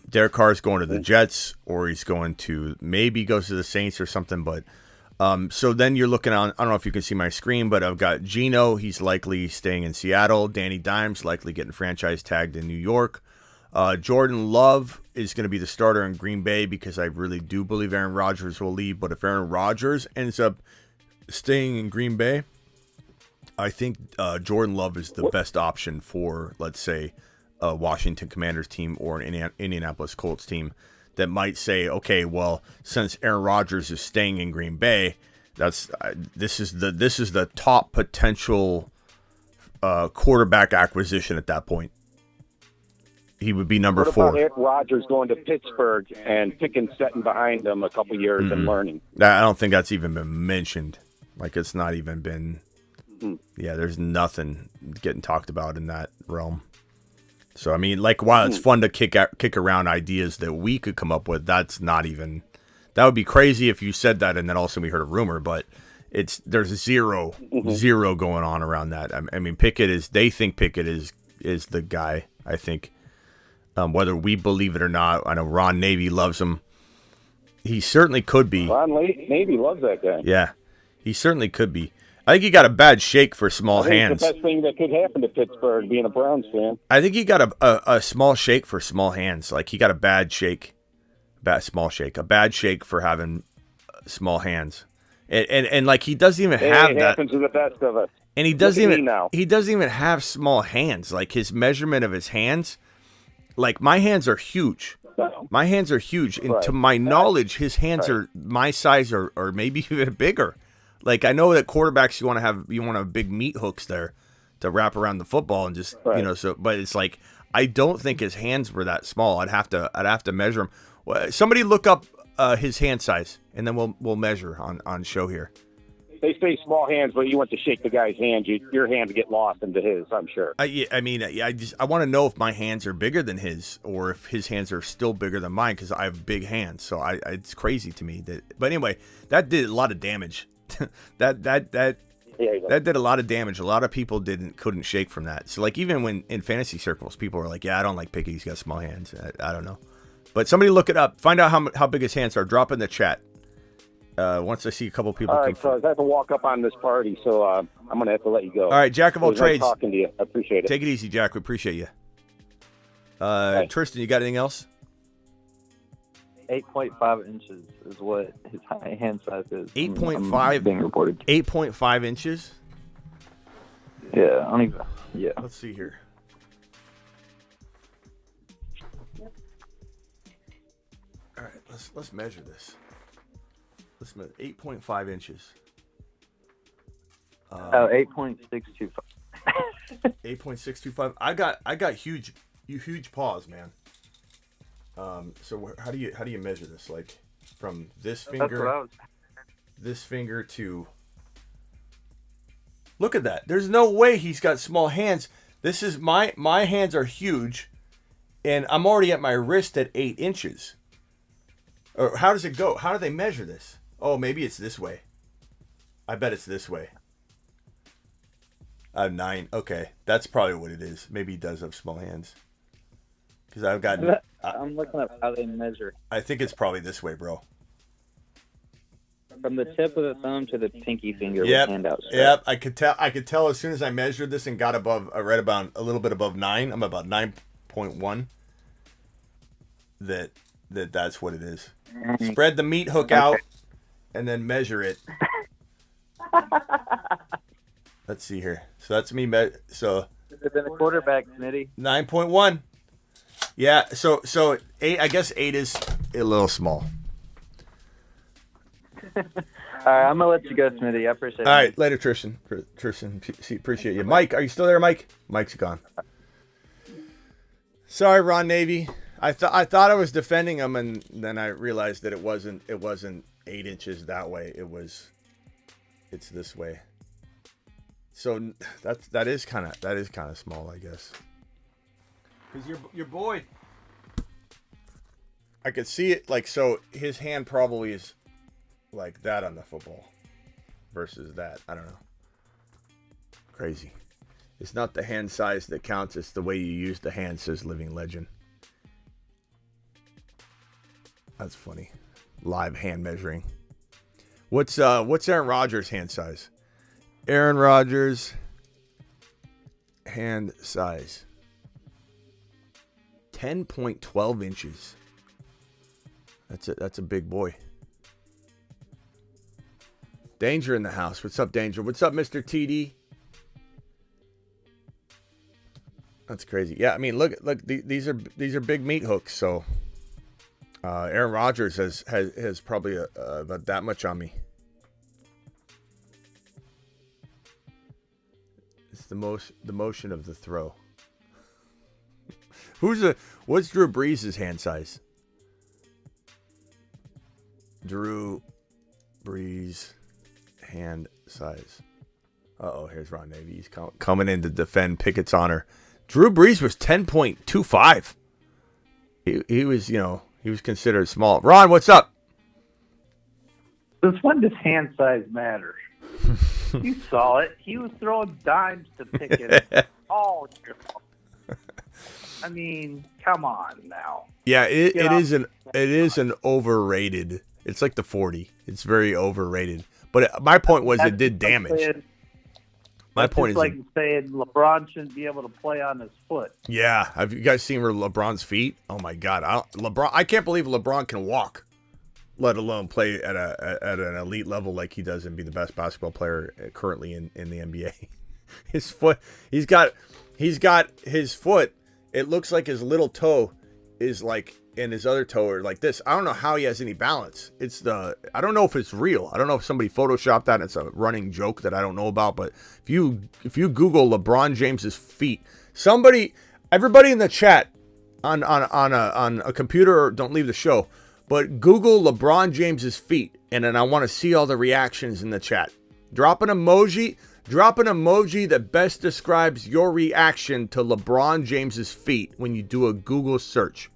Derek Carr is going to the Jets, or he's going to maybe goes to the Saints or something. But so then you're looking on. I don't know if you can see my screen, but I've got Geno. He's likely staying in Seattle. Danny Dimes likely getting franchise tagged in New York. Jordan Love is going to be the starter in Green Bay because I really do believe Aaron Rodgers will leave. But if Aaron Rodgers ends up staying in Green Bay, I think Jordan Love is the best option for, let's say, a Washington Commanders team or an Indianapolis Colts team that might say, okay, well, since Aaron Rodgers is staying in Green Bay, this is the top potential quarterback acquisition at that point. He would be number 4. What about Aaron Rodgers going to Pittsburgh and Pickens sitting behind him a couple years and learning? I don't think that's even been mentioned. Like, it's not even been. Yeah, there's nothing getting talked about in that realm. So, I mean, like, while it's fun to kick around ideas that we could come up with, that's not even. That would be crazy if you said that and then also we heard a rumor, but there's zero going on around that. I mean, they think Pickett is the guy. I think, whether we believe it or not. I know Ron Navy loves him. He certainly could be. Ron Navy loves that guy. Yeah, he certainly could be. I think he got a bad shake for small hands. It's the best thing that could happen to Pittsburgh, being a Browns fan. I think he got a small shake for small hands. Like, he got a bad shake. A bad shake for having small hands. And like, he doesn't even have that. It happens to the best of us. And he doesn't even have small hands. Like, his measurement of his hands, like, my hands are huge. My hands are huge. And to my knowledge, his hands are my size or maybe even bigger. Like, I know that quarterbacks, you want to have big meat hooks there to wrap around the football and just, but it's like, I don't think his hands were that small. I'd have to measure him. Somebody look up his hand size, and then we'll measure on show here. They say small hands, but you want to shake the guy's hand, your hand to get lost into his, I'm sure. I want to know if my hands are bigger than his, or if his hands are still bigger than mine, because I have big hands. So it's crazy to me but anyway, that did a lot of damage. that did a lot of damage. A lot of people couldn't shake from that. So, like, even when in fantasy circles, people are like, "Yeah, I don't like Pickett. He's got small hands." I don't know, but somebody look it up. Find out how big his hands are. Drop in the chat. Once I see a couple people. All right, so I have to walk up on this party, so I'm going to have to let you go. All right, Jack of all trades. Nice talking to you. I appreciate it. Take it easy, Jack. We appreciate you. Tristan, you got anything else? 8.5 inches is what his hand size is. 8.5 being reported. 8.5 inches. Yeah, yeah. Let's see here. All right, let's measure this. Let's measure 8.5 inches. 8.625. 8.625. I got huge paws, man. So how do you measure this? Like, from this finger, this finger to. Look at that. There's no way he's got small hands. This is my hands are huge, and I'm already at my wrist at 8 inches. Or how does it go? How do they measure this? Oh, maybe it's this way. I bet it's this way. 9. Okay, that's probably what it is. Maybe he does have small hands. Because I've got. I'm looking up how they measure. I think it's probably this way, bro. From the tip of the thumb to the pinky finger. Yep. With hand out. Yep. I could tell as soon as I measured this and got above. I read about a little bit above 9. I'm about 9.1. That's what it is. Spread the meat hook out, and then measure it. Let's see here. So that's me. So. Could have been a quarterback, Smitty. 9.1. Yeah. So 8. I guess 8 is a little small. All right, I'm gonna let you go, Smitty. I appreciate it. All right, later, Tristan. Appreciate you. Mike, are you still there, Mike? Mike's gone. Sorry, Ron Navy. I thought I was defending him, and then I realized that it wasn't 8 inches that way. It's this way. So that is kind of small, I guess. Because your boy, I could see it, like, so his hand probably is like that on the football versus that. I don't know. Crazy. It's not the hand size that counts, it's the way you use the hand, says Living Legend. That's funny. Live hand measuring. What's Aaron Rodgers' hand size? Aaron Rodgers hand size. 10.12 inches. That's a big boy. Danger in the house. What's up, Danger? What's up, Mr. TD? That's crazy. Yeah, I mean, look. These are big meat hooks. So, Aaron Rodgers has probably about that much on me. It's the motion of the throw. What's Drew Brees' hand size? Drew Brees hand size. Here's Ron Navy. He's coming in to defend Pickett's honor. Drew Brees was 10.25. He was considered small. Ron, what's up? Since when does hand size matter? You saw it. He was throwing dimes to Pickens all year long. I mean, come on now. Yeah, it is an overrated. It's like the 40. It's very overrated. But my point was it did damage. My point is like saying LeBron shouldn't be able to play on his foot. Yeah, have you guys seen LeBron's feet? Oh my God, I can't believe LeBron can walk, let alone play at an elite level like he does and be the best basketball player currently in the NBA. His foot, he's got his foot. It looks like his little toe is like, and his other toe are like this. I don't know how he has any balance. I don't know if it's real. I don't know if somebody photoshopped that and it's a running joke that I don't know about. But if you Google LeBron James's feet, everybody in the chat on a computer, don't leave the show, but Google LeBron James's feet, and then I want to see all the reactions in the chat. Drop an emoji that best describes your reaction to LeBron James's feet when you do a Google search.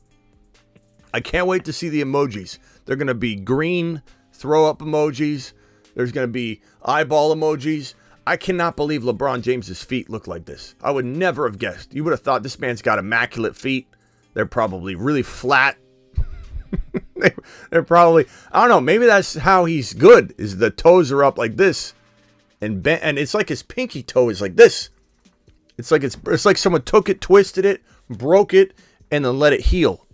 I can't wait to see the emojis. They're going to be green throw-up emojis. There's going to be eyeball emojis. I cannot believe LeBron James's feet look like this. I would never have guessed. You would have thought this man's got immaculate feet. They're probably really flat. They're probably, I don't know, maybe that's how he's good, is the toes are up like this. And it's like his pinky toe is like this. It's like someone took it, twisted it, broke it, and then let it heal.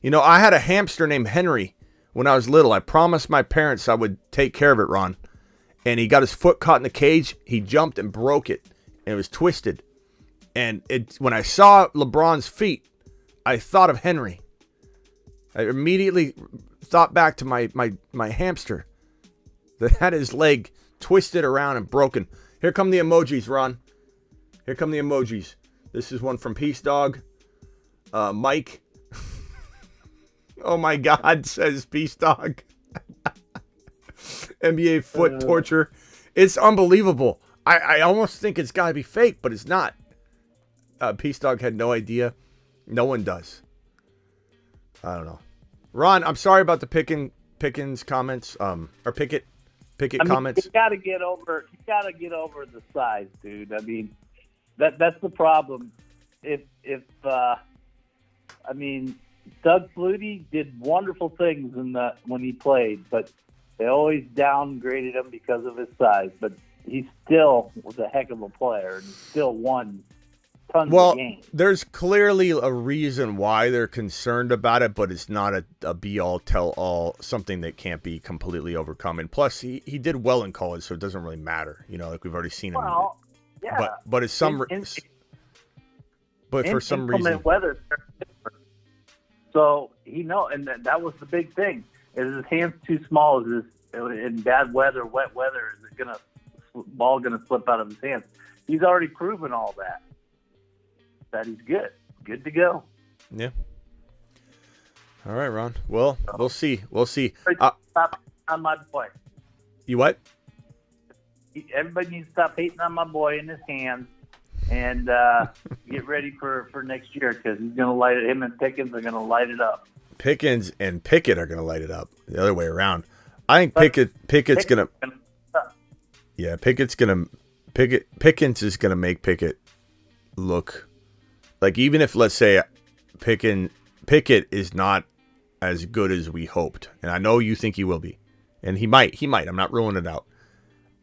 You know, I had a hamster named Henry when I was little. I promised my parents I would take care of it, Ron. And he got his foot caught in the cage. He jumped and broke it. And it was twisted. And when I saw LeBron's feet, I thought of Henry. I immediately thought back to my hamster that had his leg twisted around and broken. Here come the emojis, Ron. Here come the emojis. This is one from Peace Dog. Mike. Oh my God, says Peace Dog. NBA foot torture. It's unbelievable. I almost think it's got to be fake, but it's not. Peace Dog had no idea. No one does. I don't know. Ron, I'm sorry about the Pickens comments. Or Pickett comments. You gotta get over the size, dude. I mean, that's the problem. Doug Flutie did wonderful things when he played, but they always downgraded him because of his size. But he still was a heck of a player and still won tons of games. There's clearly a reason why they're concerned about it, but it's not a be-all, tell-all, something that can't be completely overcome. And plus, he did well in college, so it doesn't really matter. You know, like we've already seen him. Well, yeah. But it's some... But for some reason... Weather, so, and that was the big thing. Is his hands too small? In bad weather, wet weather, is it ball going to slip out of his hands? He's already proven all that. That he's good to go. Yeah. All right, Ron. Well, we'll see. Stop on my boy. You what? Everybody needs to stop hating on my boy in his hands and get ready for next year because he's going to light it. Him and Pickens are going to light it up. Pickens and Pickett are going to light it up. The other way around. I think Pickett's going to. Yeah, Pickens is going to make Pickett look. Like, even if, let's say, Pickett is not as good as we hoped, and I know you think he will be, and he might. I'm not ruling it out.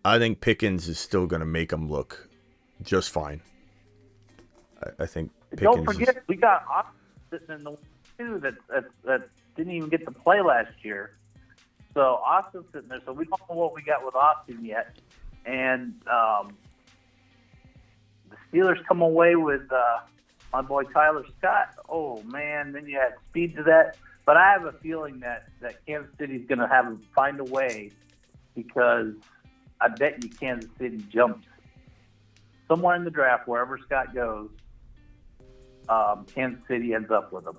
I think Pickens is still going to make him look just fine. I think Pickens. Don't forget, we got Austin sitting in the two that didn't even get to play last year. So Austin's sitting there. So we don't know what we got with Austin yet, and the Steelers come away with. My boy Tyler Scott, oh man, then you add speed to that. But I have a feeling that Kansas City's going to find a way because I bet you Kansas City jumps somewhere in the draft, wherever Scott goes. Kansas City ends up with him.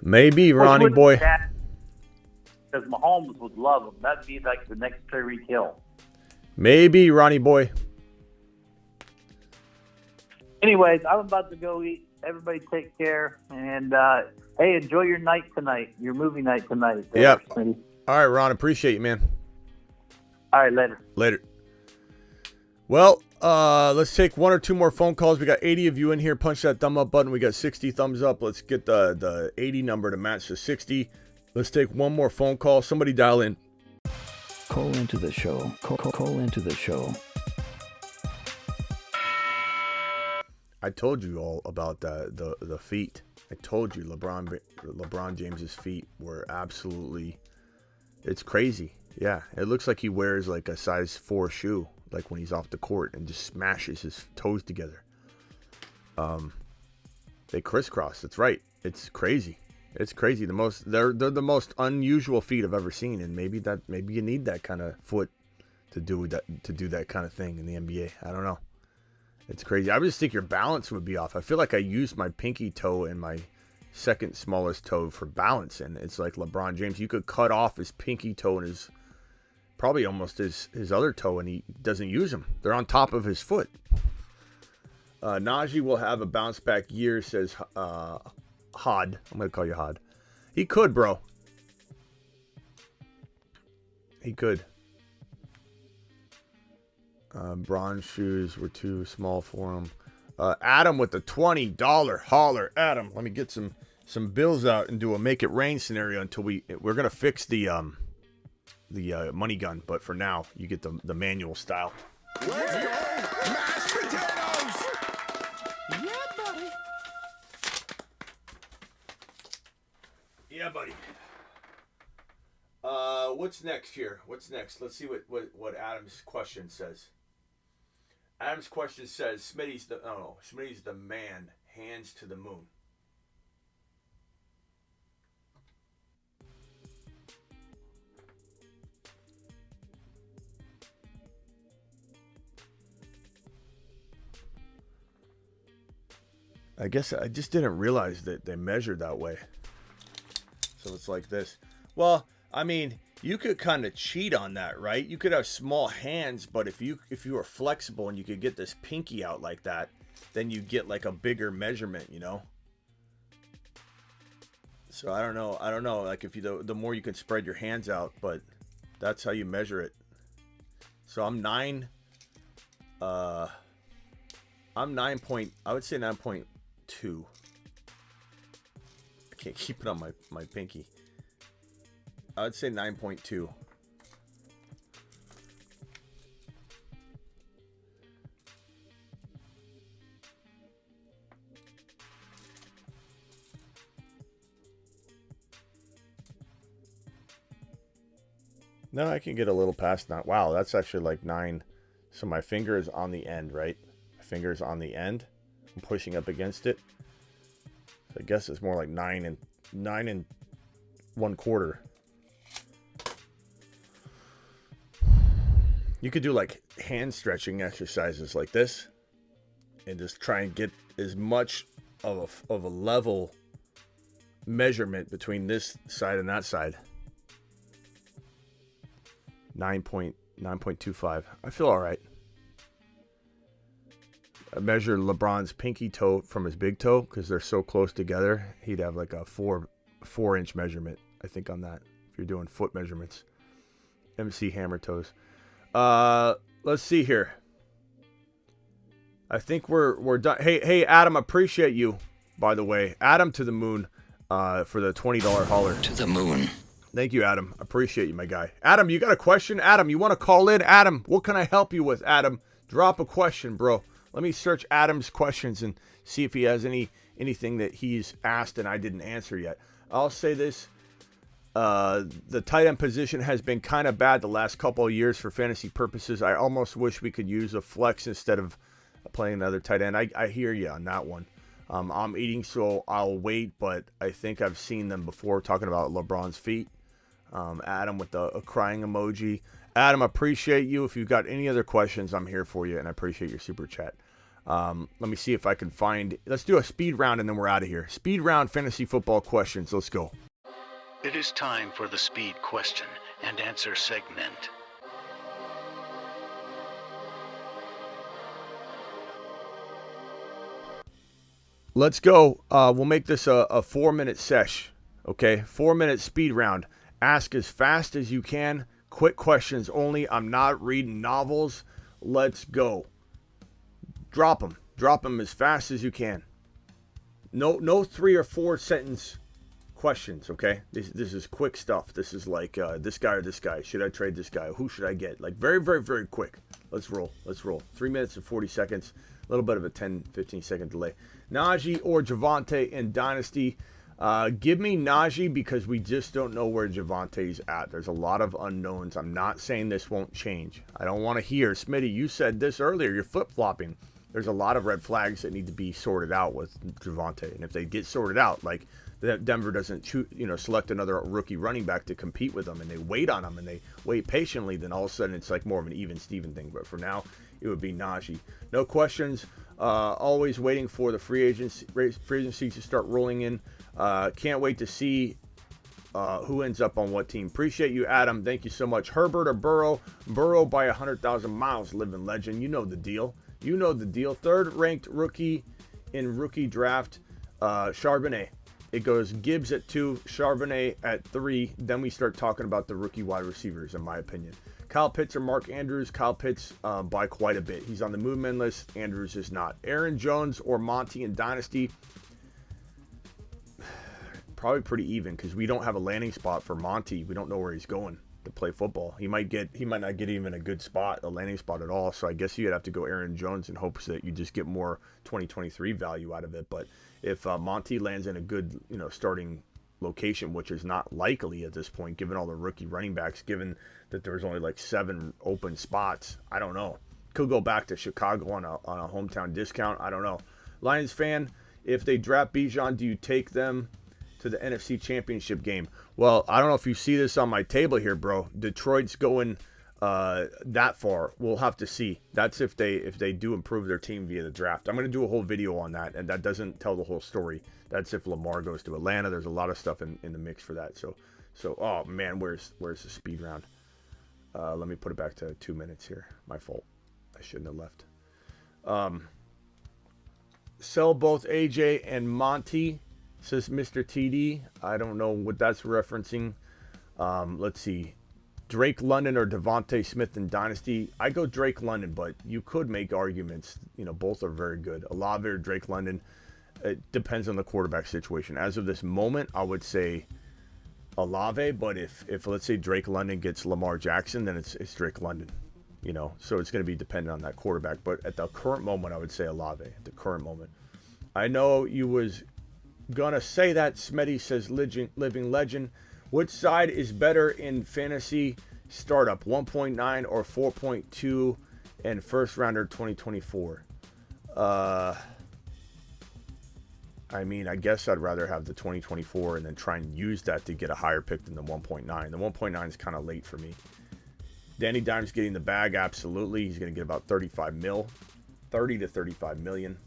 Maybe, Ronnie boy. Because Mahomes would love him. That'd be like the next Tyreek Hill. Maybe, Ronnie boy. Anyways, I'm about to go eat. Everybody take care. And, hey, enjoy your night tonight, your movie night tonight. Yep. All right, Ron. Appreciate you, man. All right, later. Later. Well, let's take one or two more phone calls. We got 80 of you in here. Punch that thumb up button. We got 60 thumbs up. Let's get the 80 number to match the 60. Let's take one more phone call. Somebody dial in. Call into the show. Call into the show. I told you all about the feet. I told you LeBron James's feet were absolutely, it's crazy. Yeah, it looks like he wears like a size 4 shoe, like when he's off the court, and just smashes his toes together. They crisscross. That's right. It's crazy. It's crazy. They're the most unusual feet I've ever seen, and maybe you need that kind of foot to do that kind of thing in the NBA. I don't know. It's crazy. I just think your balance would be off. I feel like I used my pinky toe and my second smallest toe for balance, and it's like LeBron James. You could cut off his pinky toe and his probably almost his other toe, and he doesn't use them. They're on top of his foot. Najee will have a bounce back year, says Hod. I'm going to call you Hod. He could, bro. He could. Bronze shoes were too small for him. Adam with the $20 holler. Adam, let me get some bills out and do a make it rain scenario until we're going to fix the money gun. But for now, you get the manual style. Let's go! Mashed potatoes! Yeah, buddy. Yeah, buddy. What's next here? What's next? Let's see what Adam's question says. Adam's question says, Smitty's the man, hands to the moon. I guess I just didn't realize that they measured that way. So it's like this. Well, I mean, you could kind of cheat on that, right? You could have small hands, but if you were flexible and you could get this pinky out like that, then you get like a bigger measurement, you know? So I don't know. Like if the more you can spread your hands out, but that's how you measure it. So I'm 9. I would say 9.2. I can't keep it on my pinky. I would say 9.2. No, I can get a little past that. Wow, that's actually like 9. So my finger is on the end, right? My finger is on the end. I'm pushing up against it. So I guess it's more like 9 and 1/4. You could do like hand stretching exercises like this and just try and get as much of a level measurement between this side and that side. 9.25. I feel all right. I measured LeBron's pinky toe from his big toe because they're so close together. He'd have like a 4-inch measurement, I think, on that. If you're doing foot measurements. MC hammer toes. Let's see here. I think we're done. Hey, Adam, appreciate you, by the way. Adam to the moon, for the $20 holler. To the moon. Thank you, Adam. Appreciate you, my guy. Adam, you got a question? Adam, you want to call in? Adam, what can I help you with? Adam, drop a question, bro. Let me search Adam's questions and see if he has anything that he's asked and I didn't answer yet. I'll say this. The tight end position has been kind of bad the last couple of years for fantasy purposes. I almost wish we could use a flex instead of playing another tight end. I hear you on that one. I'm eating, so I'll wait, but I think I've seen them before talking about LeBron's feet. Adam with a crying emoji. Adam, appreciate you. If you've got any other questions, I'm here for you, and I appreciate your super chat. Let me see if I can find... Let's do a speed round, and then we're out of here. Speed round fantasy football questions. Let's go. It is time for the speed question and answer segment. Let's go. We'll make this a 4-minute sesh. Okay? 4-minute speed round. Ask as fast as you can, Quick questions only. I'm not reading novels. Let's go. Drop them. Drop them as fast as you can. No 3 or 4 sentence questions, okay? This is quick stuff. This is like this guy or this guy. Should I trade this guy? Who should I get? Like very, very, very quick. Let's roll. 3 minutes and 40 seconds. A little bit of a 10, 15 second delay. Najee or Javonte in Dynasty. Give me Najee because we just don't know where Javante's at. There's a lot of unknowns. I'm not saying this won't change. I don't want to hear, Smitty, you said this earlier. You're flip-flopping. There's a lot of red flags that need to be sorted out with Javonte. And if they get sorted out, like Denver doesn't select another rookie running back to compete with them, and they wait on them and they wait patiently, then all of a sudden it's like more of an even Steven thing. But for now, it would be Najee. No questions. Always waiting for the free agency to start rolling in. Can't wait to see who ends up on what team. Appreciate you, Adam. Thank you so much. Herbert or Burrow? Burrow by 100,000 miles. Living legend. You know the deal. Third ranked rookie in rookie draft, Charbonnet. It goes Gibbs at 2, Charbonnet at 3. Then we start talking about the rookie wide receivers, in my opinion. Kyle Pitts or Mark Andrews? Kyle Pitts by quite a bit. He's on the movement list. Andrews is not. Aaron Jones or Monty in Dynasty? Probably pretty even because we don't have a landing spot for Monty. We don't know where he's going to play football. He might not get even a good spot, a landing spot at all. So I guess you'd have to go Aaron Jones in hopes that you just get more 2023 value out of it. But if Monty lands in a good, starting location, which is not likely at this point, given all the rookie running backs, given that there's only like 7 open spots, I don't know. Could go back to Chicago on a hometown discount. I don't know. Lions fan, if they draft Bijan, do you take them to the NFC Championship game? Well, I don't know if you see this on my table here, bro. Detroit's going that far. We'll have to see. That's if they do improve their team via the draft. I'm going to do a whole video on that, and that doesn't tell the whole story. That's if Lamar goes to Atlanta. There's a lot of stuff in the mix for that. So oh man, where's the speed round? Let me put it back to 2 minutes here. My fault. I shouldn't have left. Sell both AJ and Monty, says Mr. TD. I don't know what that's referencing. Let's see. Drake London or Devontae Smith in Dynasty? I go Drake London, but you could make arguments. Both are very good. Olave or Drake London. It depends on the quarterback situation. As of this moment, I would say Olave, but if let's say Drake London gets Lamar Jackson, then it's Drake London. So it's going to be dependent on that quarterback. But at the current moment, I would say Olave. At the current moment. I know you was gonna say that. Smetty says living legend. Which side is better in fantasy startup, 1.9 or 4.2 and first rounder 2024? I guess I'd rather have the 2024 and then try and use that to get a higher pick than the 1.9. The 1.9 is kind of late for me. Danny Dimes getting the bag, absolutely. He's going to get about 35 mil, 30 to 35 million.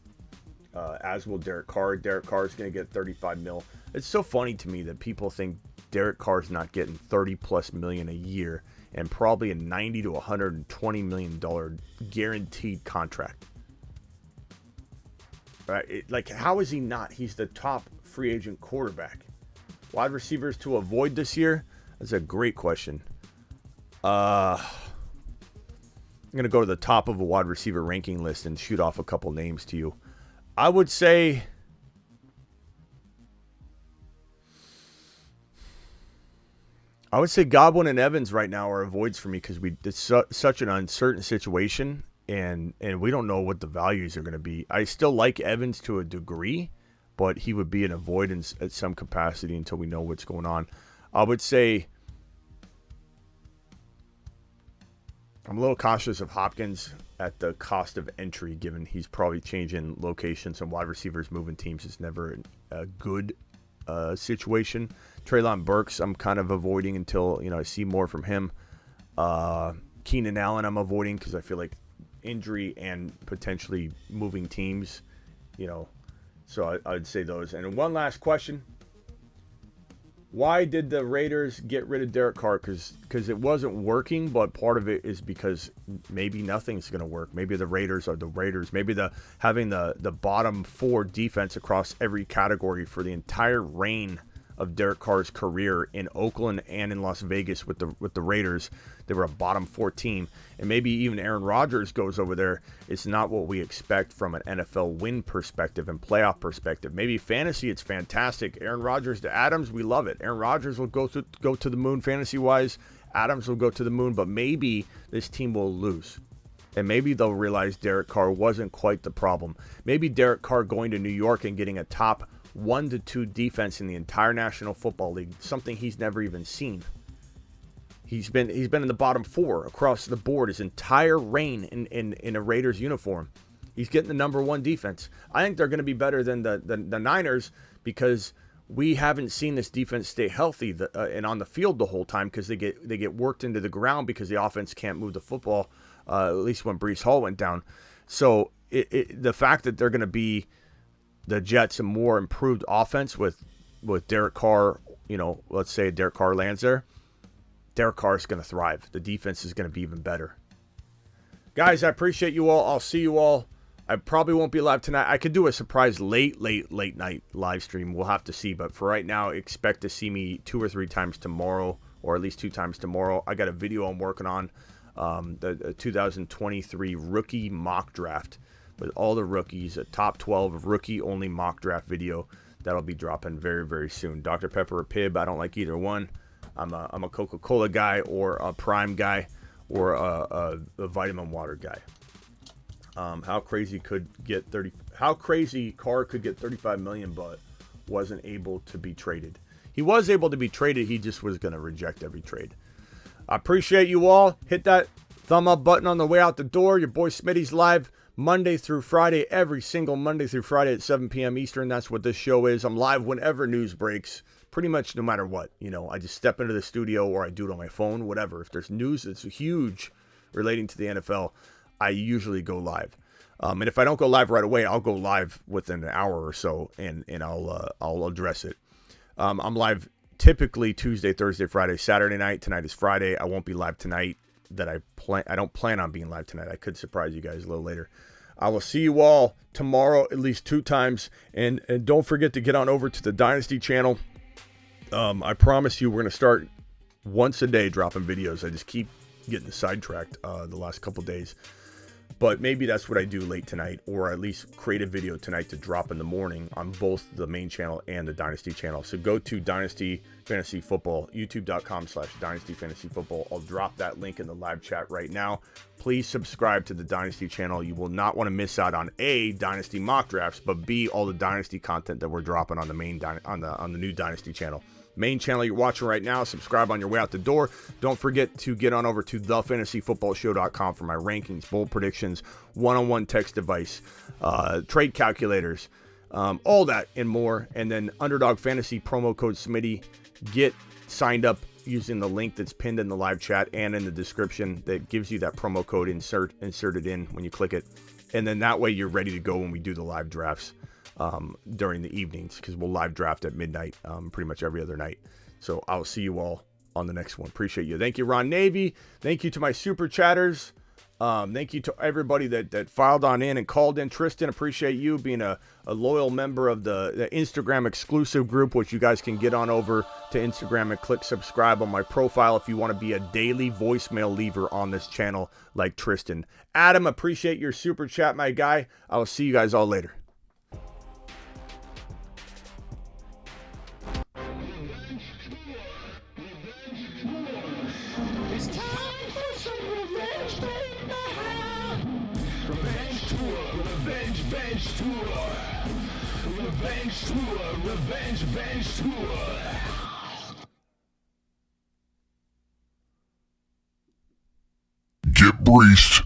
As will Derek Carr. Derek Carr is going to get 35 mil. It's so funny to me that people think Derek Carr's not getting 30 plus million a year and probably a 90 to 120 million dollar guaranteed contract. Right? How is he not? He's the top free agent quarterback. Wide receivers to avoid this year? That's a great question. I'm going to go to the top of a wide receiver ranking list and shoot off a couple names to you. I would say Godwin and Evans right now are avoids for me because it's such an uncertain situation, and we don't know what the values are going to be. I still like Evans to a degree, but he would be an avoidance at some capacity until we know what's going on. I would say I'm a little cautious of Hopkins at the cost of entry, given he's probably changing locations and wide receivers moving teams is never a good situation. Treylon Burks, I'm kind of avoiding until I see more from him. Keenan Allen, I'm avoiding because I feel like injury and potentially moving teams, So I'd say those. And one last question. Why did the Raiders get rid of Derek Carr? Because it wasn't working, but part of it is because maybe nothing's going to work. Maybe the Raiders are the Raiders. Maybe having the bottom 4 defense across every category for the entire reign of Derek Carr's career in Oakland and in Las Vegas with the Raiders. They were a bottom 4 team, and maybe even Aaron Rodgers goes over there. It's not what we expect from an NFL win perspective and playoff perspective. Maybe fantasy, it's fantastic. Aaron Rodgers to Adams, we love it. Aaron Rodgers will go to the moon fantasy-wise. Adams will go to the moon, but maybe this team will lose. And maybe they'll realize Derek Carr wasn't quite the problem. Maybe Derek Carr going to New York and getting a top 1 to 2 defense in the entire National Football League, something he's never even seen. He's been in the bottom 4 across the board his entire reign in a Raiders uniform. He's getting the number 1 defense. I think they're going to be better than the Niners because we haven't seen this defense stay healthy and on the field the whole time because they get worked into the ground because the offense can't move the football. At least when Breece Hall went down. So the fact that they're going to be the Jets a more improved offense with Derek Carr, let's say Derek Carr lands there, Derek Carr is going to thrive. The defense is going to be even better. Guys, I appreciate you all. I'll see you all. I probably won't be live tonight. I could do a surprise late night live stream. We'll have to see. But for right now, expect to see me 2 or 3 times tomorrow, or at least 2 times tomorrow. I got a video I'm working on. The 2023 rookie mock draft with all the rookies, a top 12 rookie only mock draft video that'll be dropping very, very soon. Dr. Pepper or Pibb, I don't like either one. I'm a Coca-Cola guy or a Prime guy or a vitamin water guy. How crazy Carr could get 35 million but wasn't able to be traded. He was able to be traded, he just was going to reject every trade. I appreciate you all. Hit that thumb up button on the way out the door. Your boy Smitty's live Monday through Friday, every single Monday through Friday at 7 p.m. Eastern. That's what this show is. I'm live whenever news breaks, pretty much no matter what. I just step into the studio or I do it on my phone, whatever. If there's news that's huge relating to the NFL, I usually go live. And if I don't go live right away, I'll go live within an hour or so, and I'll address it. I'm live typically Tuesday, Thursday, Friday, Saturday night. Tonight is Friday. I won't be live tonight. I don't plan on being live tonight. I could surprise you guys a little later. I will see you all tomorrow at least 2 times. And don't forget to get on over to the Dynasty channel. I promise you we're going to start once a day dropping videos. I just keep getting sidetracked the last couple days. But maybe that's what I do late tonight, or at least create a video tonight to drop in the morning on both the main channel and the Dynasty channel. So go to Dynasty Fantasy Football, youtube.com/Dynasty Fantasy Football. I'll drop that link in the live chat right now. Please subscribe to the Dynasty channel. You will not want to miss out on A, Dynasty mock drafts, but B, all the Dynasty content that we're dropping on the main on the new Dynasty channel. Main channel you're watching right now. Subscribe on your way out the door. Don't forget to get on over to thefantasyfootballshow.com for my rankings, bold predictions, one-on-one text device, trade calculators, all that and more. And then Underdog Fantasy promo code Smitty. Get signed up using the link that's pinned in the live chat and in the description that gives you that promo code inserted in when you click it. And then that way you're ready to go when we do the live drafts. During the evenings, because we'll live draft at midnight pretty much every other night. So I'll see you all on the next one. Appreciate you. Thank you, Ron Navy. Thank you to my super chatters. Thank you to everybody that filed on in and called in. Tristan, appreciate you being a loyal member of the Instagram exclusive group, which you guys can get on over to Instagram and click subscribe on my profile if you want to be a daily voicemail leaver on this channel like Tristan. Adam, appreciate your super chat, my guy. I will see you guys all later. Revenge tour. Get breached.